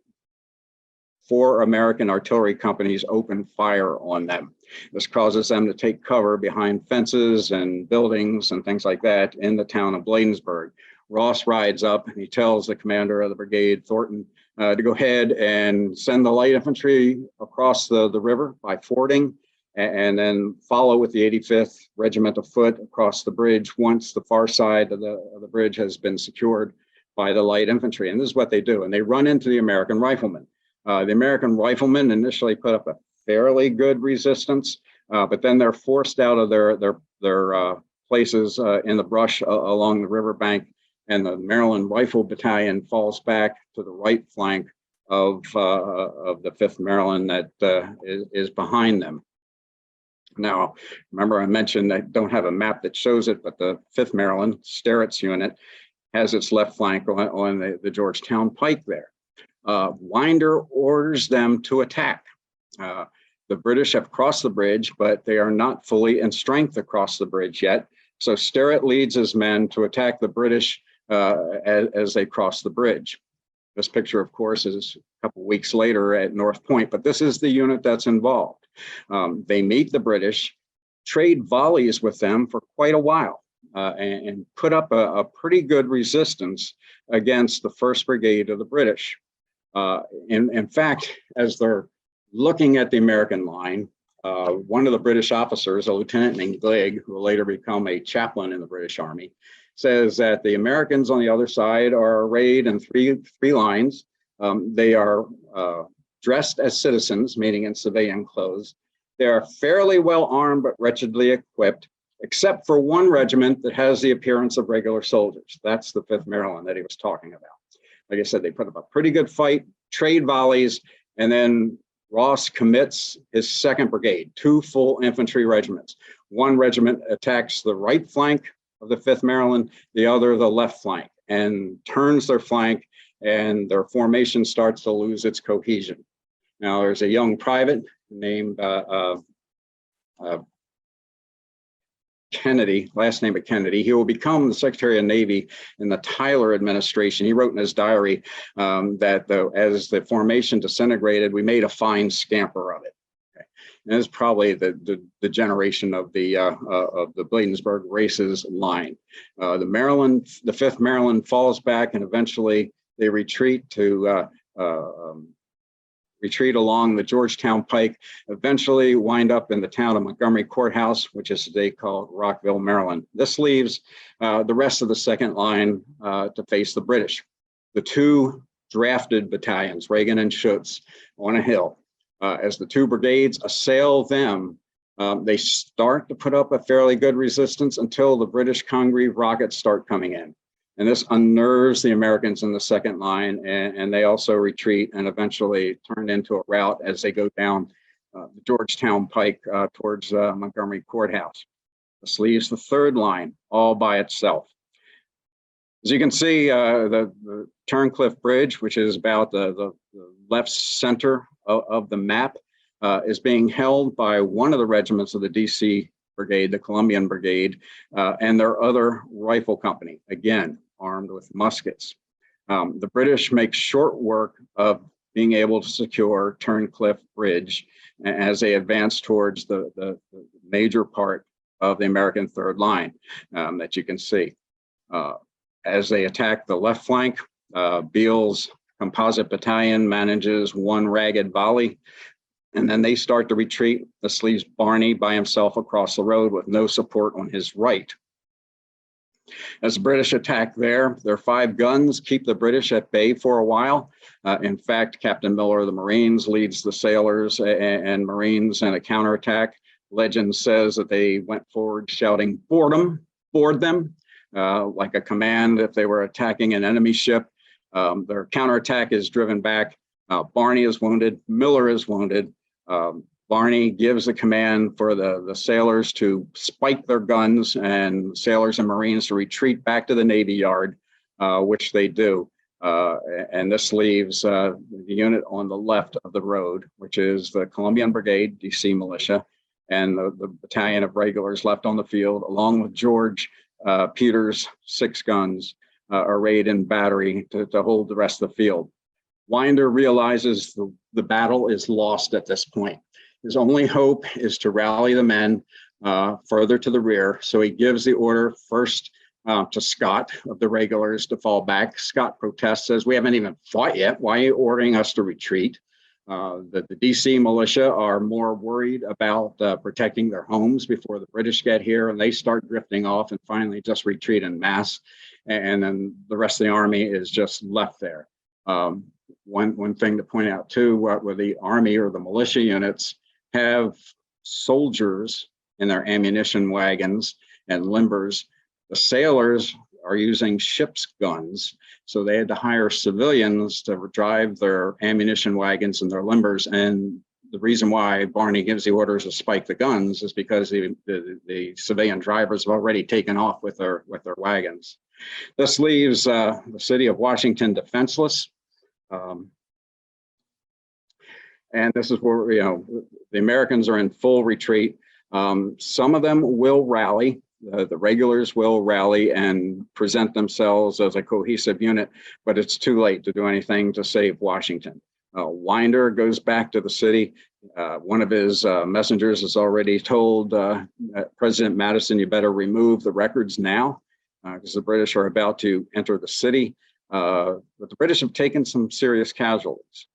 4 American artillery companies open fire on them. This causes them to take cover behind fences and buildings and things like that in the town of Bladensburg. Ross rides up and he tells the commander of the brigade, Thornton, to go ahead and send the light infantry across the river by fording, and then follow with the 85th Regiment of Foot across the bridge once the far side of the bridge has been secured by the light infantry. And this is what they do. And they run into the American riflemen. The American riflemen initially put up a fairly good resistance, but then they're forced out of their places in the brush along the riverbank, and the Maryland Rifle Battalion falls back to the right flank of the 5th Maryland that is behind them. Now, remember I mentioned I don't have a map that shows it, but the 5th Maryland, Sterrett's unit, has its left flank on the Georgetown Pike there. Winder orders them to attack. The British have crossed the bridge, but they are not fully in strength across the bridge yet. So Sterrett leads his men to attack the British as they cross the bridge. This picture, of course, is a couple weeks later at North Point, but this is the unit that's involved. They meet the British, trade volleys with them for quite a while. And put up a pretty good resistance against the 1st Brigade of the British. In fact, as they're looking at the American line, one of the British officers, a lieutenant named Glegg, who will later become a chaplain in the British Army, says that the Americans on the other side are arrayed in three lines. They are dressed as citizens, meaning in civilian clothes. They are fairly well armed, but wretchedly equipped, except for one regiment that has the appearance of regular soldiers. That's the 5th Maryland that he was talking about. Like I said, they put up a pretty good fight, trade volleys, and then Ross commits his 2nd Brigade, 2 full infantry regiments. One regiment attacks the right flank of the 5th Maryland, the other the left flank, and turns their flank, and their formation starts to lose its cohesion. Now, there's a young private named Kennedy, last name of Kennedy. He will become the Secretary of Navy in the Tyler administration. He wrote in his diary that as the formation disintegrated, we made a fine scamper of it. Okay. And it's probably the generation of the Bladensburg races line. The 5th Maryland falls back, and eventually they retreat to retreat along the Georgetown Pike, eventually wind up in the town of Montgomery Courthouse, which is today called Rockville, Maryland. This leaves the rest of the 2nd line to face the British. The 2 drafted battalions, Reagan and Schutz, on a hill. As the 2 brigades assail them, they start to put up a fairly good resistance until the British Congreve rockets start coming in. And this unnerves the Americans in the 2nd line, and they also retreat and eventually turn into a rout as they go down the Georgetown Pike towards Montgomery Courthouse. This leaves the 3rd line all by itself. As you can see, the Turncliffe Bridge, which is about the left center of the map, is being held by one of the regiments of the DC Brigade, the Columbian Brigade, and their other rifle company, again, armed with muskets. The British make short work of being able to secure Turncliffe Bridge as they advance towards the major part of the American 3rd line that you can see. As they attack the left flank, Beale's composite battalion manages 1 ragged volley, and then they start to retreat. This leaves Barney by himself across the road with no support on his right. As the British attack there, their 5 guns keep the British at bay for a while. In fact, Captain Miller of the Marines leads the sailors and Marines in a counterattack. Legend says that they went forward shouting, "Board them," like a command if they were attacking an enemy ship. Their counterattack is driven back. Barney is wounded, Miller is wounded. Barney gives the command for the sailors to spike their guns and sailors and Marines to retreat back to the Navy Yard, which they do. And this leaves the unit on the left of the road, which is the Columbian Brigade, DC Militia, and the battalion of regulars left on the field, along with George Peters' 6 guns, arrayed in battery to hold the rest of the field. Winder realizes the battle is lost at this point. His only hope is to rally the men further to the rear. So he gives the order first to Scott of the regulars to fall back. Scott protests, says, "We haven't even fought yet. Why are you ordering us to retreat?" The DC militia are more worried about protecting their homes before the British get here, and they start drifting off and finally just retreat en masse. And then the rest of the army is just left there. One thing to point out too, where the army or the militia units have soldiers in their ammunition wagons and limbers, the sailors are using ship's guns. So they had to hire civilians to drive their ammunition wagons and their limbers. And the reason why Barney gives the orders to spike the guns is because the civilian drivers have already taken off with their wagons. This leaves the city of Washington defenseless. And this is where, the Americans are in full retreat. Some of them will rally. The regulars will rally and present themselves as a cohesive unit, but it's too late to do anything to save Washington. Winder goes back to the city. One of his messengers has already told President Madison, "You better remove the records now," because the British are about to enter the city. But the British have taken some serious casualties.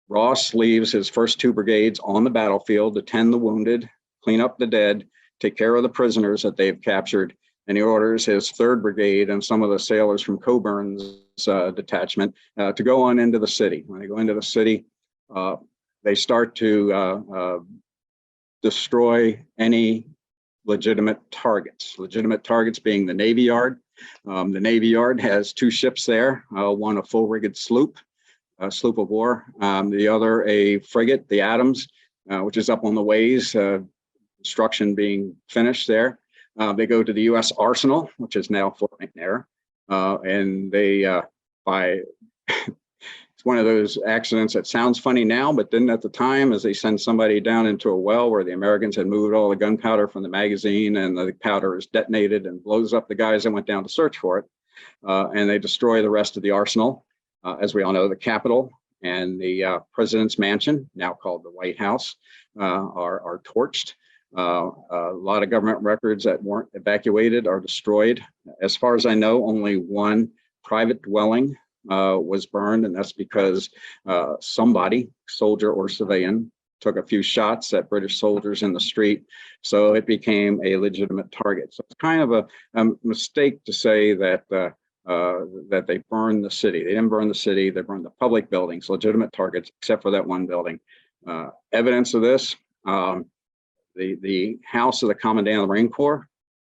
Ross leaves his first 2 brigades on the battlefield to tend the wounded, clean up the dead, take care of the prisoners that they've captured, and he orders his 3rd Brigade and some of the sailors from Coburn's detachment to go on into the city. When they go into the city, they start to destroy any legitimate targets being the Navy Yard. The Navy Yard has two ships there, one a full-rigged sloop of war, the other a frigate, the Adams, which is up on the ways, construction being finished there. They go to the U.S. Arsenal, which is now Fort McNair, and they it's one of those accidents that sounds funny now, but didn't at the time, as they send somebody down into a well where the Americans had moved all the gunpowder from the magazine, and the powder is detonated and blows up the guys that went down to search for it. And they destroy the rest of the arsenal. As we all know, the Capitol and the President's Mansion, now called the White House, are torched. A lot of government records that weren't evacuated are destroyed. As far as I know, only one private dwelling was burned, and that's because somebody, soldier or civilian, took a few shots at British soldiers in the street, so it became a legitimate target. So it's kind of a mistake to say that that they burned the city. They didn't burn the city, they burned the public buildings, legitimate targets, except for that one building. Evidence of this, the house of the Commandant of the Marine Corps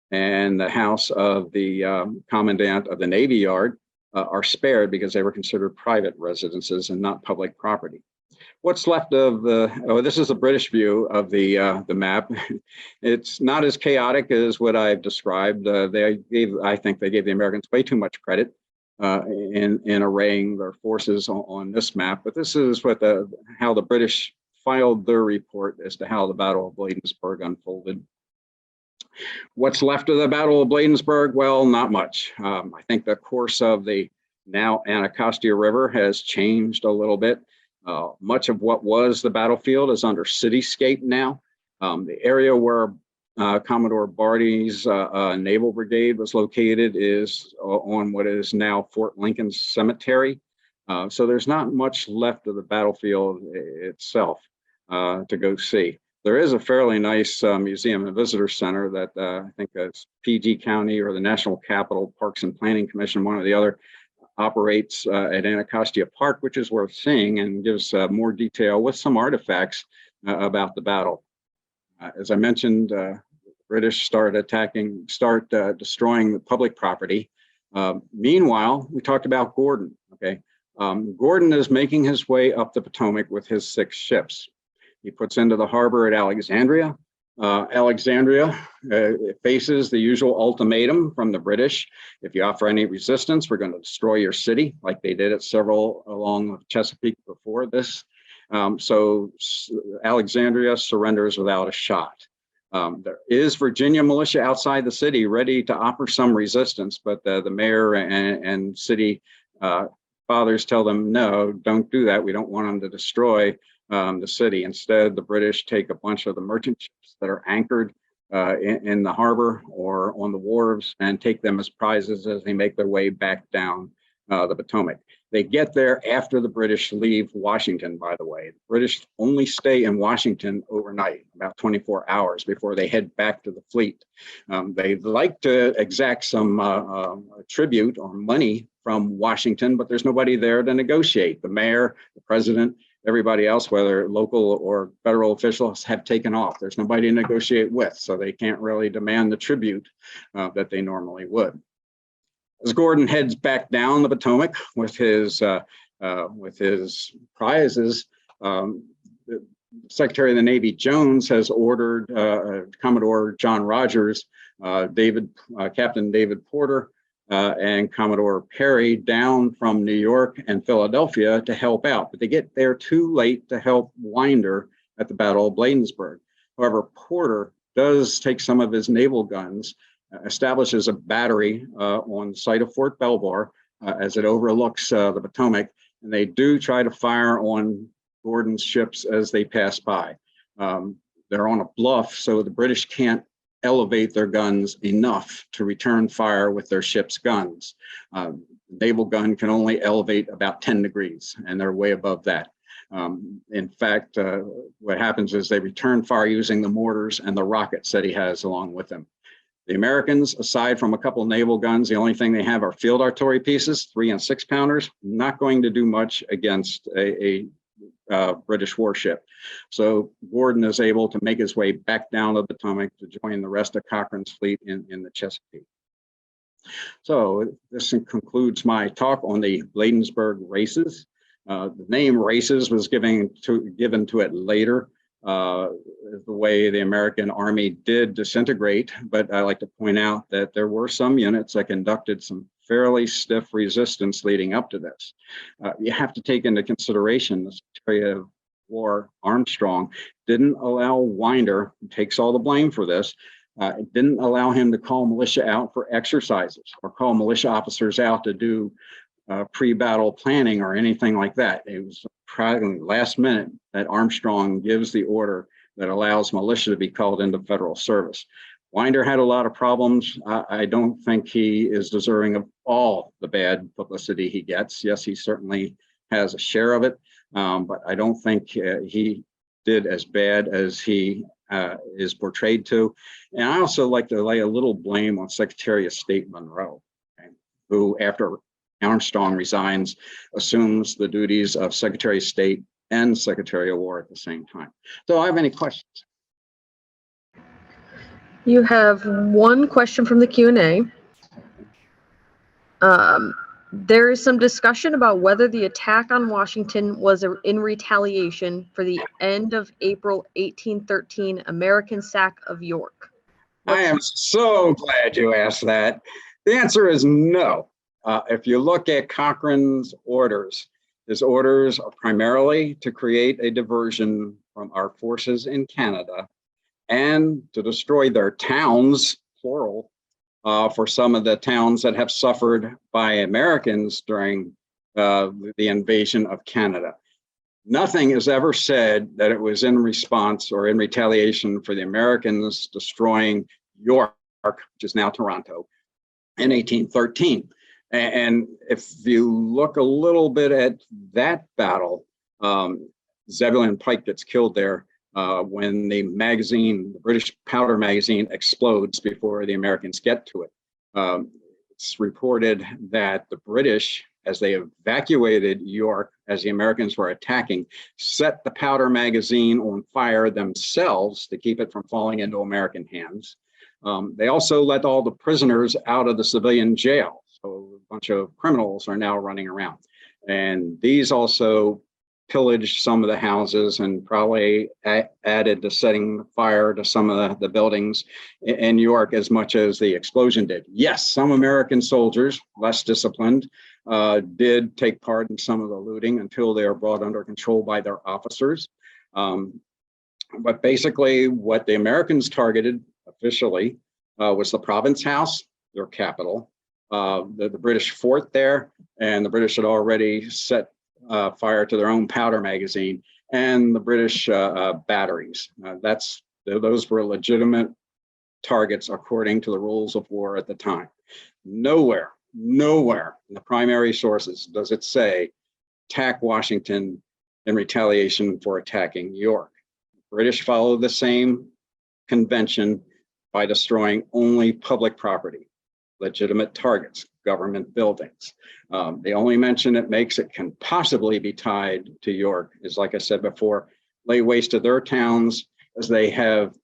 and the house of the Commandant of the Navy Yard are spared because they were considered private residences and not public property. What's left of this is a British view of the map. It's not as chaotic as what I've described. I think they gave the Americans way too much credit in arraying their forces on this map. But this is what how the British filed their report as to how the Battle of Bladensburg unfolded. What's left of the Battle of Bladensburg? Well, not much. I think the course of the now Anacostia River has changed a little bit. Much of what was the battlefield is under cityscape now. The area where Commodore Barty's Naval Brigade was located is on what is now Fort Lincoln Cemetery. So there's not much left of the battlefield itself to go see. There is a fairly nice museum and visitor center that I think it's PG County or the National Capital Parks and Planning Commission, one or the other, operates at Anacostia Park, which is worth seeing and gives more detail with some artifacts about the battle. As I mentioned, British start destroying the public property. Meanwhile, we talked about Gordon. Okay, Gordon is making his way up the Potomac with his 6 ships. He puts into the harbor at Alexandria. Alexandria faces the usual ultimatum from the British. If you offer any resistance, we're going to destroy your city, like they did at several along Chesapeake before this. So Alexandria surrenders without a shot. There is Virginia militia outside the city ready to offer some resistance, but the mayor and city fathers tell them, no, don't do that. We don't want them to destroy the city. Instead, the British take a bunch of the merchant ships that are anchored in the harbor or on the wharves and take them as prizes as they make their way back down the Potomac. They get there after the British leave Washington, by the way. The British only stay in Washington overnight, about 24 hours before they head back to the fleet. They'd like to exact some tribute or money from Washington, but there's nobody there to negotiate. The mayor, the president, everybody else, whether local or federal officials, have taken off. There's nobody to negotiate with, so they can't really demand the tribute that they normally would. As Gordon heads back down the Potomac with his prizes, Secretary of the Navy Jones has ordered Commodore John Rogers, Captain David Porter, and Commodore Perry down from New York and Philadelphia to help out, but they get there too late to help Winder at the Battle of Bladensburg. However, Porter does take some of his naval guns, establishes a battery on the site of Fort Belvoir as it overlooks the Potomac, and they do try to fire on Gordon's ships as they pass by. They're on a bluff, so the British can't elevate their guns enough to return fire with their ship's guns. Naval gun can only elevate about 10 degrees, and they're way above that. In fact, what happens is they return fire using the mortars and the rockets that he has along with him. The Americans, aside from a couple naval guns, the only thing they have are field artillery pieces, 3 and 6 pounders, not going to do much against a British warship. So Gordon is able to make his way back down the Potomac to join the rest of Cochrane's fleet in the Chesapeake. So this concludes my talk on the Bladensburg races. The name races was given to it later, the way the American Army did disintegrate. But I like to point out that there were some units that conducted some fairly stiff resistance leading up to this. You have to take into consideration the Secretary of War Armstrong didn't allow Winder, who takes all the blame for this, it didn't allow him to call militia out for exercises or call militia officers out to do pre-battle planning or anything like that. It was probably last minute that Armstrong gives the order that allows militia to be called into federal service. Winder had a lot of problems. I don't think he is deserving of all the bad publicity he gets. Yes, he certainly has a share of it, but I don't think he did as bad as he is portrayed to. And I also like to lay a little blame on Secretary of State Monroe, okay, who after Armstrong resigns, assumes the duties of Secretary of State and Secretary of War at the same time. Do I have any questions? You have one question from the Q&A. There is some discussion about whether the attack on Washington was in retaliation for the end of April 1813 American sack of York. I am so glad you asked that. The answer is no. If you look at Cochrane's orders, his orders are primarily to create a diversion from our forces in Canada and to destroy their towns, plural, for some of the towns that have suffered by Americans during the invasion of Canada. Nothing is ever said that it was in response or in retaliation for the Americans destroying York, which is now Toronto, in 1813. And if you look a little bit at that battle, Zebulon Pike gets killed there when the magazine, the British powder magazine, explodes before the Americans get to it. It's reported that the British, as they evacuated York, as the Americans were attacking, set the powder magazine on fire themselves to keep it from falling into American hands. They also let all the prisoners out of the civilian jail. So a bunch of criminals are now running around. And these also pillaged some of the houses and probably added to setting fire to some of the buildings in New York as much as the explosion did. Yes, some American soldiers, less disciplined, did take part in some of the looting until they were brought under control by their officers. But basically what the Americans targeted officially was the Province House, their capital, the British fort there, and the British had already set fire to their own powder magazine, and the British batteries. Those were legitimate targets according to the rules of war at the time. Nowhere in the primary sources does it say attack Washington in retaliation for attacking York. The British followed the same convention by destroying only public property, legitimate targets, government buildings. The only mention it makes it can possibly be tied to York is, like I said before, lay waste to their towns as they have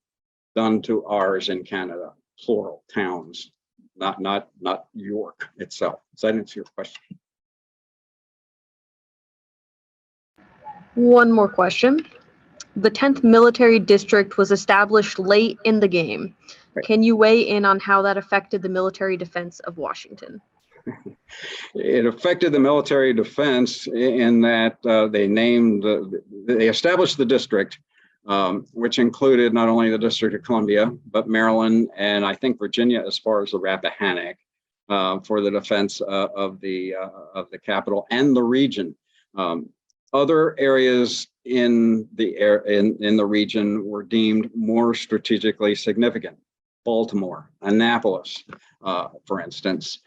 done to ours in Canada, plural towns, not York itself. Does that answer your question? One more question. The 10th Military District was established late in the game. Right. Can you weigh in on how that affected the military defense of Washington? It affected the military defense in that they established the district, which included not only the District of Columbia, but Maryland and I think Virginia as far as the Rappahannock for the defense of the capital and the region. Other areas in the region were deemed more strategically significant. Baltimore, Annapolis, for instance,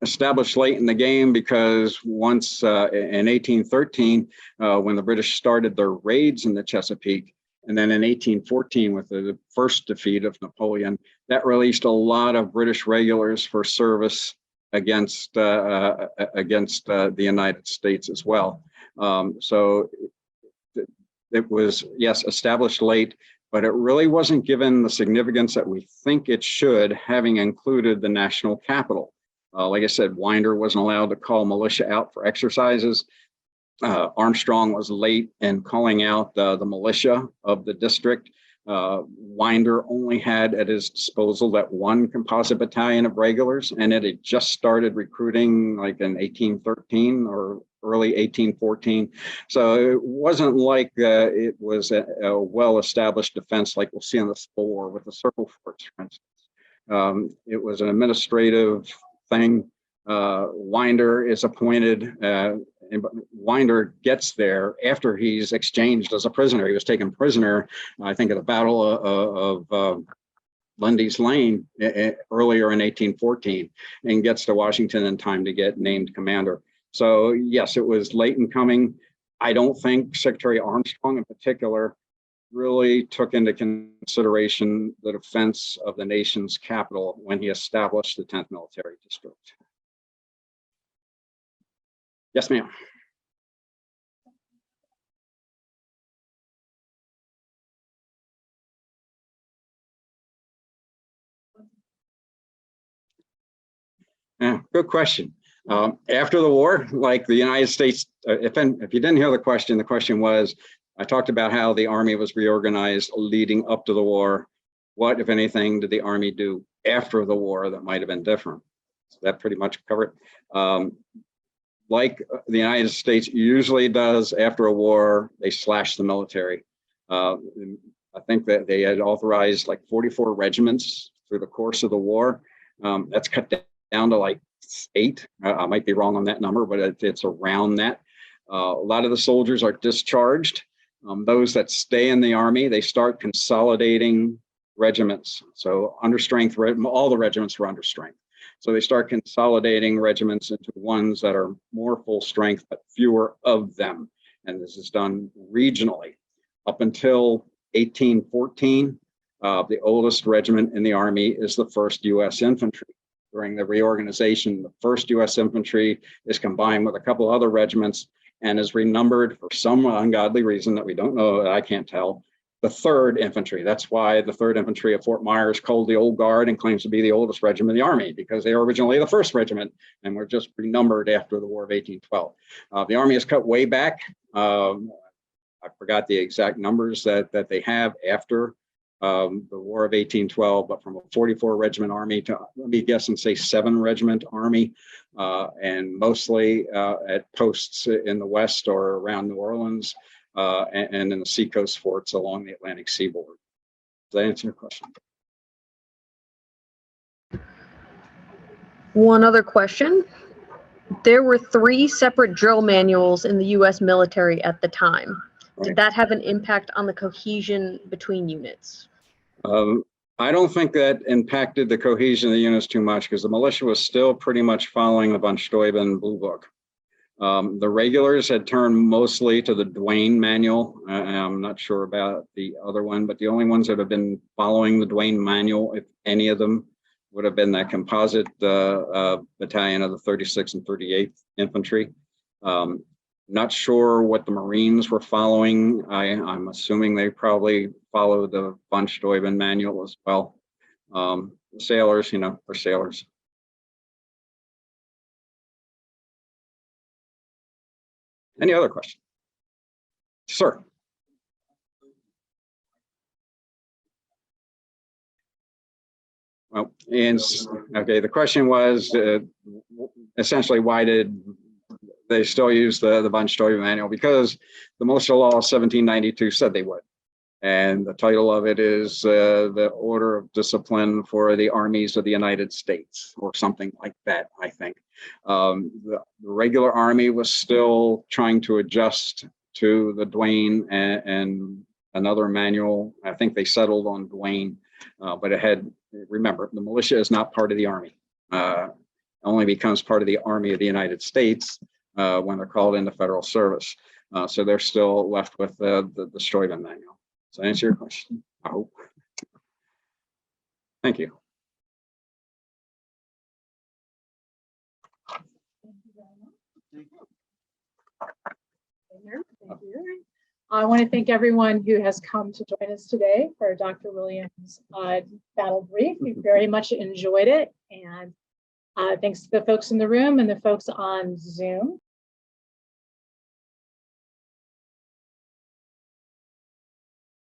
established late in the game because once in 1813, when the British started their raids in the Chesapeake, and then in 1814 with the first defeat of Napoleon, that released a lot of British regulars for service against the United States as well. So it was, yes, established late, but it really wasn't given the significance that we think it should, having included the national capital. Like I said, Winder wasn't allowed to call militia out for exercises. Armstrong was late in calling out the militia of the district. Winder only had at his disposal that one composite battalion of regulars, and it had just started recruiting like in 1813 or early 1814. So it wasn't like it was a well-established defense like we'll see on the Civil War with the circle forts, for instance. It was an administrative thing. Winder is appointed, and Winder gets there after he's exchanged as a prisoner. He was taken prisoner, I think, at the Battle of Lundy's Lane earlier in 1814, and gets to Washington in time to get named commander. So yes, it was late in coming. I don't think Secretary Armstrong in particular really took into consideration the defense of the nation's capital when he established the 10th Military District. Yes, ma'am. Yeah, good question. After the war, like the United States, if you didn't hear the question was, I talked about how the Army was reorganized leading up to the war. What, if anything, did the Army do after the war that might have been different? So that pretty much covered. Like the United States usually does after a war, they slash the military. I think that they had authorized like 44 regiments through the course of the war. That's cut down to like 8. I might be wrong on that number, but it's around that. A lot of the soldiers are discharged. Those that stay in the Army, they start consolidating regiments. So under strength, all the regiments were under strength. So they start consolidating regiments into ones that are more full strength, but fewer of them. And this is done regionally. Up until 1814, the oldest regiment in the Army is the 1st U.S. Infantry. During the reorganization, the 1st U.S. Infantry is combined with a couple other regiments and is renumbered for some ungodly reason that we don't know, I can't tell, the 3rd Infantry. That's why the 3rd Infantry of Fort Myers called the Old Guard and claims to be the oldest regiment in the Army, because they were originally the 1st Regiment and were just renumbered after the War of 1812. The Army is cut way back. I forgot the exact numbers that they have after the War of 1812, but from a 44 regiment Army to, let me guess and say 7 regiment Army, and mostly at posts in the West or around New Orleans, and in the seacoast forts along the Atlantic seaboard. Does that answer your question? One other question. There were 3 separate drill manuals in the U.S. military at the time. Right. Did that have an impact on the cohesion between units? I don't think that impacted the cohesion of the units too much, because the militia was still pretty much following the von Steuben Blue Book. The regulars had turned mostly to the Duane manual. I'm not sure about the other one, but the only ones that have been following the Duane manual, if any of them, would have been that composite battalion of the 36th and 38th Infantry. Not sure what the Marines were following. I'm assuming they probably followed the von Steuben manual as well. Sailors, are sailors. Any other questions? Sir. Well, okay, the question was essentially, why did they still use the von Steuben manual? Because the Militia Law of 1792 said they would. And the title of it is the Order of Discipline for the Armies of the United States, or something like that, I think. The regular Army was still trying to adjust to the Duane and another manual. I think they settled on Duane, but it had, remember, the militia is not part of the Army. Only becomes part of the Army of the United States when they're called into federal service. So they're still left with the Steuben manual. Does that answer your question? I hope. Thank you. I want to thank everyone who has come to join us today for Dr. Williams' battle brief. We very much enjoyed it. And thanks to the folks in the room and the folks on Zoom.